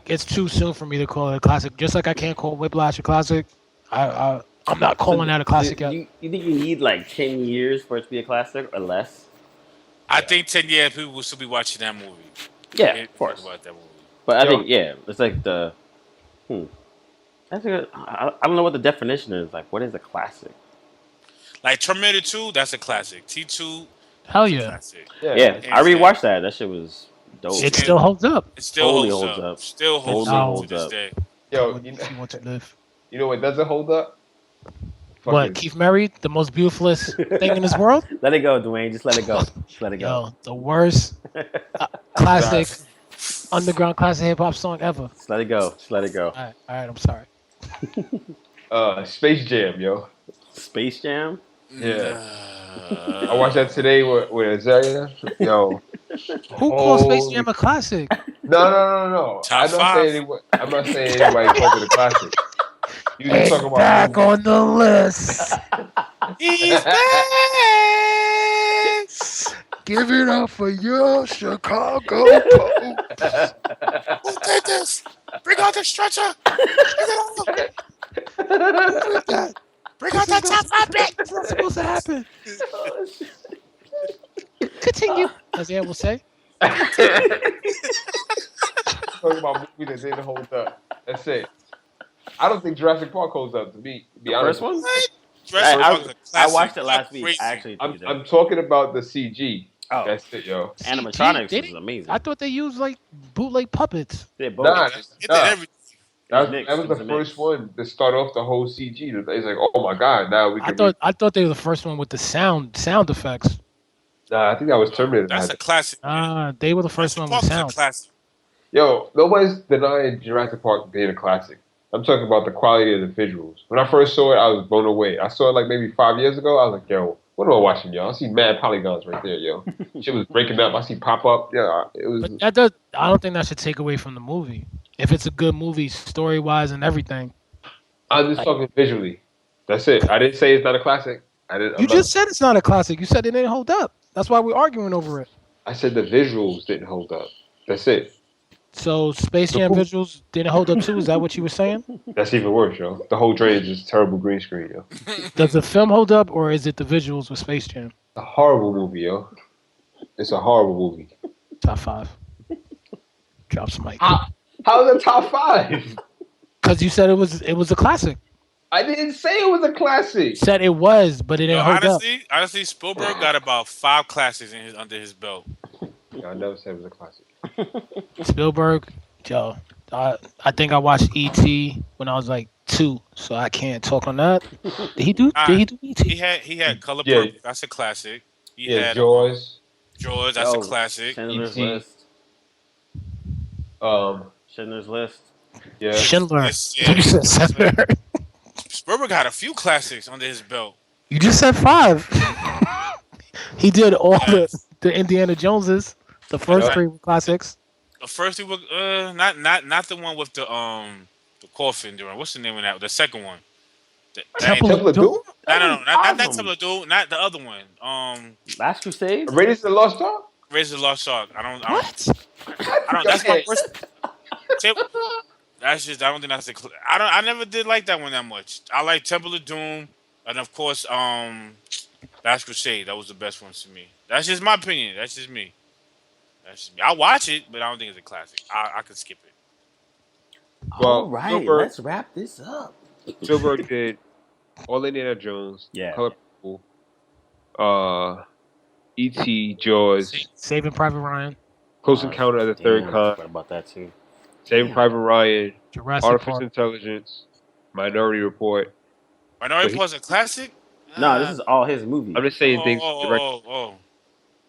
It's too soon for me to call it a classic. Just like I can't call Whiplash a classic. I'm not calling that a classic yet. You think you need like 10 years for it to be a classic or less? I think 10 years people will still be watching that movie. Yeah, They of course. think about that movie. But I think it's like the. I don't know what the definition is. Like, what is a classic? Like Terminator 2, that's a classic. T2, Hell that's a yeah. classic. Yeah, I rewatched that. That shit was dope. It still holds up. It still Totally holds holds up. up. Still holds Totally up holds to this up. day. Yo, If you want to live. you know what doesn't hold up? What? Fucking- Keith Murray, the most beautifulest thing in this world? Let it go, Dwayne. Just let it go. Just let it go. Yo, the worst classic, underground classic hip hop song ever. Just let it go. Just let it go. All right, I'm sorry. Space Jam, yo. Space Jam. Yeah. I watched that today with Azalea. Yo. Who calls Space Jam a classic? No. Top I'm not saying anybody calls it a classic. You just talking about Back on the list. He's back! Give it up for your Chicago Post. Who did this? Bring out the stretcher! Bring out that top five pick! That's not supposed to happen. Continue, as Ann will say. talking about movies that didn't hold up. That's it. I don't think Jurassic Park holds up to me. To be honest. First one. Jurassic Park is a I classic. watched it last Crazy. week. I actually. I'm talking about the CG. Oh. That's it, yo. Animatronics They is didn't- amazing. I thought they used like bootleg puppets. They both. Nah, It did nah. everything. That was the first one to start off the whole CG. It's like, oh my god, now we can. I thought they were the first one with the sound effects. Nah, I think that was Terminator. That's a classic. They were the first one with Park's a sound. classic. Yo, nobody's denying Jurassic Park being a classic. I'm talking about the quality of the visuals. When I first saw it, I was blown away. I saw it like maybe 5 years ago. I was like, yo, what am I watching, yo? I see mad polygons right there, yo. Shit was breaking up. I see pop up. Yeah, it was. But that does. I don't think that should take away from the movie. If it's a good movie, story wise and everything. I'm just talking visually. That's it. I didn't say it's not a classic. You just said it's not a classic. You said it didn't hold up. That's why we're arguing over it. I said the visuals didn't hold up. That's it. So Space Jam visuals didn't hold up too. Is that what you were saying? That's even worse, yo. The whole drainage is terrible green screen, yo. Does the film hold up, or is it the visuals with Space Jam? A horrible movie, yo. It's a horrible movie. Top 5. Drop some mic. How is it top 5? Because you said it was a classic. I didn't say it was a classic. You said it was, but it didn't hold up. Honestly, Spielberg got about 5 classics under his belt. I never said it was a classic. Spielberg, yo, I think I watched E.T. when I was like 2, so I can't talk on that. Did he do E.T.? He had Color Yeah. Purple. That's a classic. He Yeah, had Jaws. Jaws. That's a classic. Schindler's E.T. List. Schindler's List. Yeah. Schindler. Yes, yeah. You said 7. Spielberg had a few classics under his belt. You just said 5. He did all the Indiana Joneses, the first 3 were classics. The first two were not the one with the coffin during. What's the name of that? The second one. Temple of Doom? No, not Temple of Doom. Not the other one. Last Crusade. Raiders of the Lost Ark? Raiders of the Lost Ark. I don't. That's That's my first. That's just. I don't think that's a. I never did like that one that much. I like Temple of Doom, and of course, Last Crusade. That was the best one to me. That's just my opinion. That's just me. I watch it, but I don't think it's a classic. I could skip it. Well, All right, Spielberg- let's wrap this up. Spielberg did all Indiana Jones. Yeah. Color Purple. E.T. Jaws. Saving Private Ryan. Close Encounter of the Third Damn, I Kind. forgot about that too. Saving Private Ryan, Jurassic Artificial Park. Intelligence, Minority Report. Minority But he- Report's a classic. No, this is all his movies. I'm just saying things. Direct. Oh.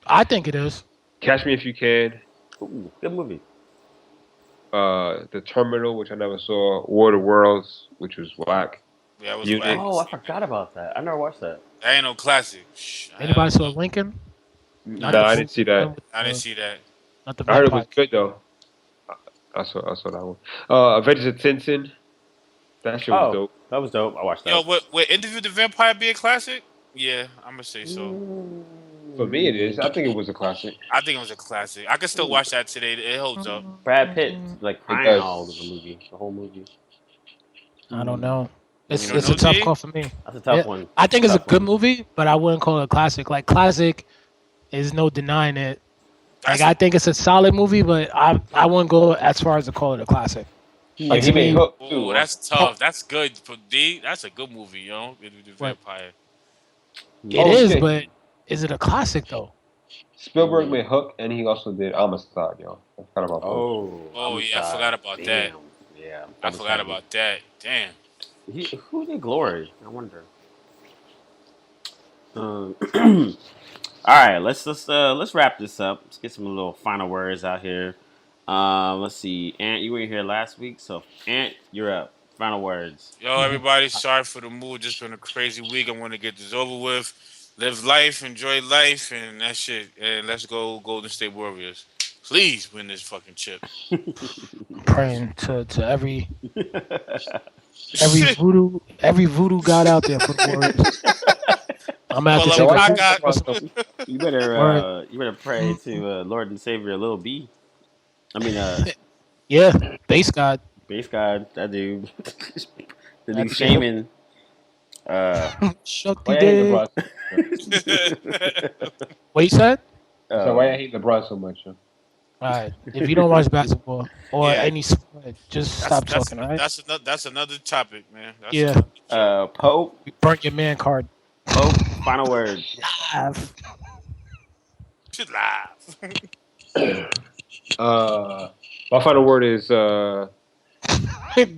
I think it is. Catch Me If You Can. Ooh, good movie. The Terminal, which I never saw. War of the Worlds, which was whack. Yeah, it was Unit. whack. Oh, I forgot about that. I never watched that. That ain't no classic. Shh, Anybody saw Lincoln? Nah, I didn't see that. I didn't see that. Not the I heard it was vampire. good though. I saw that one. Avengers of Tintin. That shit was Oh, dope. that was dope. I watched that. Yo, would Interview with the Vampire be a classic? Yeah, I'm gonna say so. For me, it is. I think it was a classic. I think it was a classic. I can still watch that today. It holds up. Brad Pitt, like crying does. all over the movie, the whole movie. I don't know. It's You don't it's a know, tough G? call for me. That's a tough Yeah, one. I think it's a Tough good one. movie, but I wouldn't call it a classic. Like classic is no denying it. Like That's I think it's a solid movie, but I wouldn't go as far as to call it a classic. Like to he made me- Hook too. Ooh, that's tough. That's good for D. That's a good movie, yo. Interview with the What? Vampire. It Oh, is, shit. but is it a classic though? Spielberg made Hook, and he also did Amistad, yo. I forgot about that. Oh, yeah, I forgot about that. Damn. Yeah, I forgot about that. Damn. Who did Glory? I wonder. All right, let's wrap this up. Let's get some little final words out here. Let's see, Ant, you were here last week, so Ant, you're up. Final words. Yo, everybody, sorry for the mood. Just been a crazy week. I want to get this over with. Live life, enjoy life, and that shit. And let's go Golden State Warriors. Please win this fucking chip. Praying to every voodoo god out there for the Warriors. I'm gonna have to Well, take like, a I picture. got- You better pray to Lord and Savior Lil B. I mean, Yeah, base god. base god, that dude, the That new dude. shaman. Shakti Why I hate Day. LeBron? What you said? So why I hate LeBron so much? Yo? All right. If you don't watch basketball or Yeah. any sport, just stop talking. All right. That's another topic, man. That's Yeah. another topic. Pope, You burnt your man card. final words. Shit live. My final word is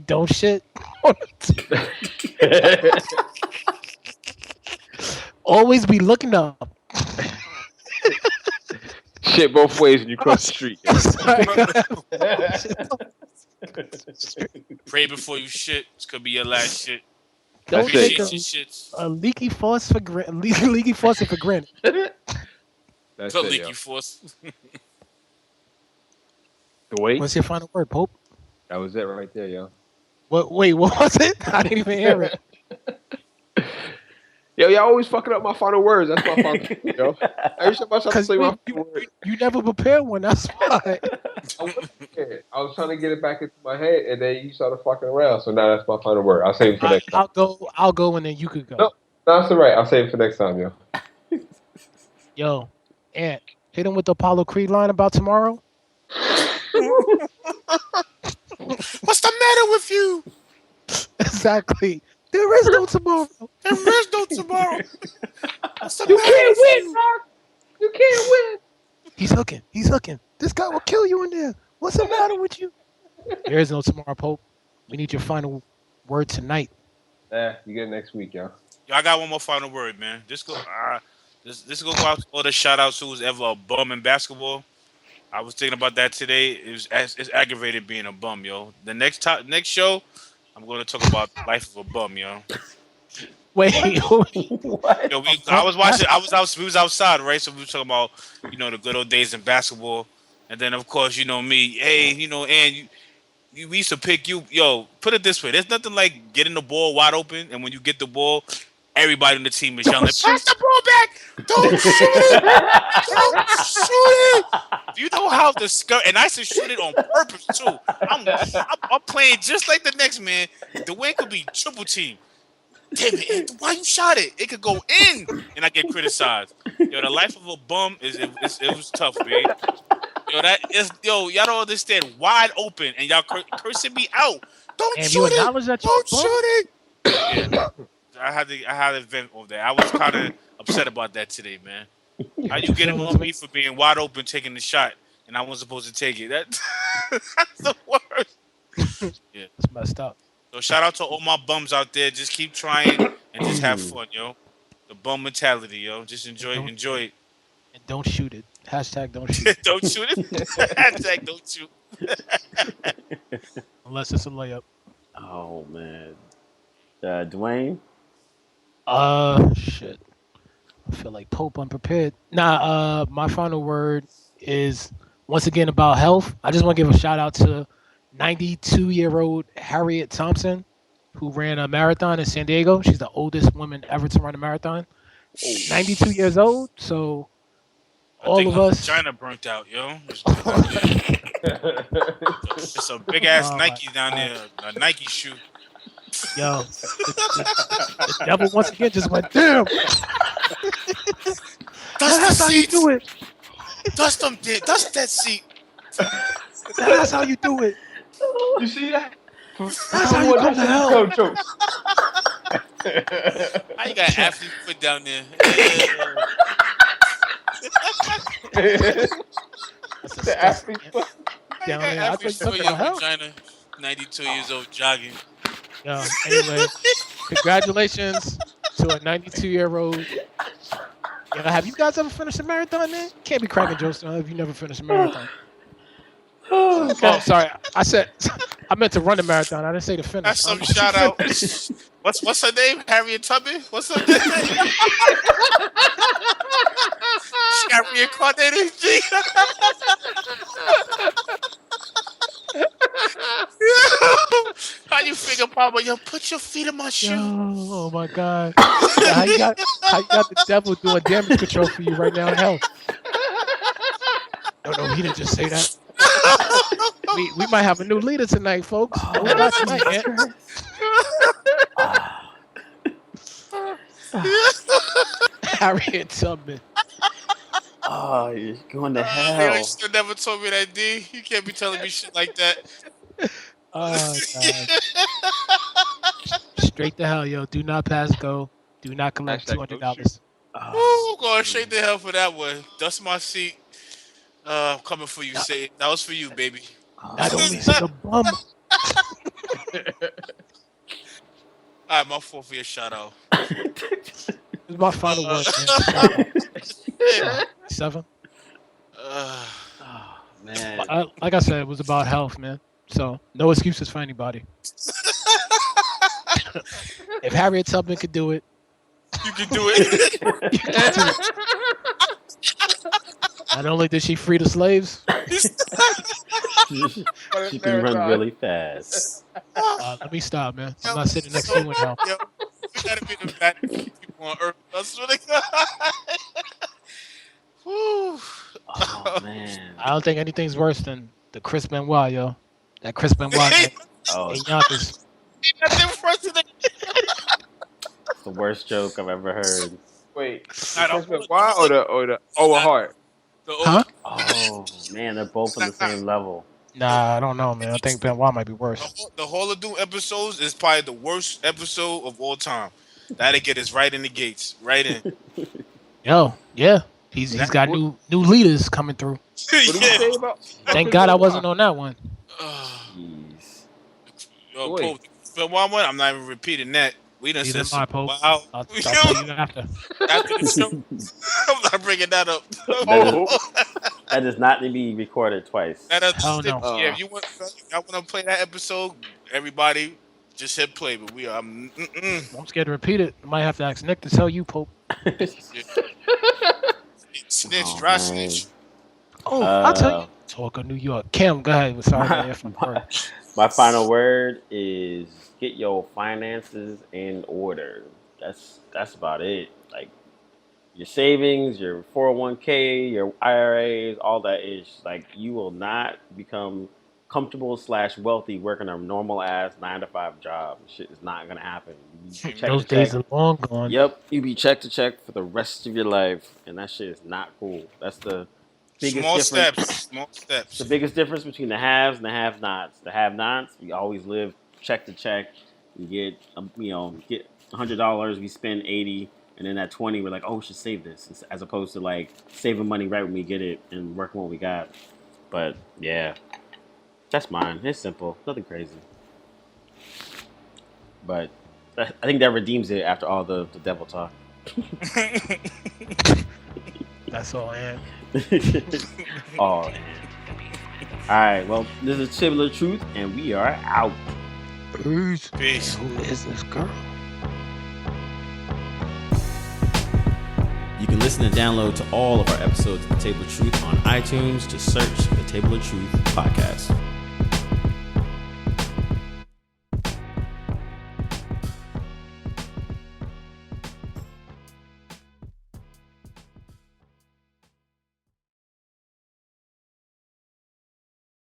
Don't shit. Always be looking up. shit both ways when you cross the street. Pray before you shit. This could be your last shit. Don't That's it. take Shit, a, shit, shits. a leaky faucet for granted. Leaky faucet for granted. That's The it, leaky yo. force. The way? What's your final word, Pope? That was it right there, yo. What? Wait, what was it? I didn't even hear it. Yo, y'all always fucking up my final words. That's my final word, yo. Every time I try to Because say my final word, you never prepared one. That's why. I was trying to get it back into my head, and then you started fucking around. So now that's my final word. I'll save it for next time. I'll go, and then you could go. No. That's all right. I'll save it for next time, yo. Yo, Ant, hit him with the Apollo Creed line about tomorrow. What's the matter with you? Exactly. There is no tomorrow. There is no tomorrow. What's the You matter can't with win, you? Rock. You can't win. He's hooking. He's hooking. This guy will kill you in there. What's the matter with you? There is no tomorrow, Pope. We need your final word tonight. You get it next week, yo. Yo, I got one more final word, man. This go out to all the shout outs who was ever a bum in basketball. I was thinking about that today. It's aggravated being a bum, yo. The next show, I'm going to talk about life of a bum, yo. Wait. What? Yo, we was outside, right? So we were talking about, the good old days in basketball. And then, of course, me, hey, and we used to pick you. Yo, put it this way. There's nothing like getting the ball wide open. And when you get the ball, everybody on the team is yelling, pass the ball back. Don't shoot it. Don't shoot it. Do you know how and I used to shoot it on purpose, too. I'm playing just like the next man. The way it could be triple team. Damn it, why you shot it? It could go in, and I get criticized. Yo, the life of a bum it was tough, man. Y'all don't understand. Wide open, and y'all cursing me out. Don't And shoot you it. acknowledge that Don't you're a shoot it. Yeah, I had to vent over that. I was kind of upset about that today, man. How you getting on me for being wide open, taking the shot, and I wasn't supposed to take it. That's the worst. Yeah. It's messed up. So shout out to all my bums out there. Just keep trying and just have fun, yo. The bum mentality, yo. Just And don't enjoy it. and don't shoot it. Hashtag don't shoot Don't shoot it. Hashtag don't shoot. unless it's a layup. Oh man, Dwayne. Shit. I feel like Pope unprepared. Nah, my final word is once again about health. I just want to give a shout out to 92-year-old Harriet Thompson, who ran a marathon in San Diego. She's the oldest woman ever to run a marathon. 92 years old. So I all think of her us. vagina burnt out, yo. It's a big ass Oh, my Nike down there, a Nike shoe. Yo, the devil once again just went, damn. That's how you do it. Dust them, dust that seat. That's how you do it. You see that? That's how you go to hell. Jokes. How you got an athlete foot down there? That's The athlete foot. How you Down got there. I athlete think foot in something your hell. vagina? 92 years old jogging. Yo, anyway, congratulations to a 92-year-old. Yo, have you guys ever finished a marathon, man? Can't be cracking jokes now if you never finished a marathon. Oh, sorry. I meant to run the marathon. I didn't say to finish. That's some shout out. What's her name? Harriet Tubman? What's her name? She got reincarnated. How you figure, Papa? Yo, put your feet in my shoe. Oh my God! How you got the devil doing damage control for you right now in hell? No, he didn't just say that. We might have a new leader tonight, folks. No, not tonight, man. Harriet Tubman. Oh, you're going to You hell. still never told me that, D. You can't be telling me shit like that. Oh God! Straight to hell, yo. Do not pass go. Do not collect Hashtag $200. Woo, going straight to hell for that one. Dust my seat. I'm coming for you, say that was for you, baby. Not only is it a bum. Alright, my fault for your shout out. It's my final word, man. 7. Oh man. Like I said, it was about health, man. So no excuses for anybody. If Harriet Tubman could do it, You can do it. you can do it. Not only did she free the slaves, She can run really fast. let me stop, man. I'm not sitting next to you in hell. Yo, we gotta be the bad people on earth. That's what they got. Woo. Oh man. I don't think anything's worse than the Chris Benoit, yo. That Chris Benoit man. Oh, Ain't Yonkers. Nothing worse than that. it's the worst joke I've ever heard. Wait, I don't- Chris Benoit or the Owen Hart? The Huh? Oh man, they're both on the same level. Nah, I don't know, man. I think Benoit might be worse. The Hall of Doom episodes is probably the worst episode of all time. That'll get us right in the gates, right in. Yo, yeah. He's got new leaders coming through. What did we say about? Thank God I wasn't on that one. Jeez. Yo, Boy. Pope, the one, I'm not even repeating that. We done Neither said am I, Pope. wow. I'll tell you after. After the show, I'm not bringing that up. That does not need to be recorded twice. Hell no. Yeah, if you want, I want to play that episode. Everybody, just hit play. But we are. I'm scared to repeat it. I might have to ask Nick to tell you, Pope. Snitch, Oh, dry man. snitch. Oh, I'll tell you. Talk of New York. Kim, go ahead. Sorry, man. If I'm hurt. My final word is get your finances in order. That's about it. Like your savings, your 401k, your IRAs, all that is like you will not become comfortable / wealthy working a normal ass 9 to 5 job. Shit is not gonna happen. You be check Those to days check. are long gone. Yep, you be check to check for the rest of your life, and that shit is not cool. That's the biggest Small difference. steps. Small steps. The biggest difference between the haves and the have-nots. The have-nots, we always live check to check. We get, get $100, we spend 80, and then that 20, we're like, oh, we should save this, as opposed to like saving money right when we get it and working what we got. But yeah, that's mine. It's simple, nothing crazy. But I think that redeems it after all the devil talk. That's all, man. Oh, man. All right. Well, this is Table of Truth, and we are out. Peace. Peace. Who is this girl? You can listen and download to all of our episodes of The Table of Truth on iTunes. Just search The Table of Truth podcast.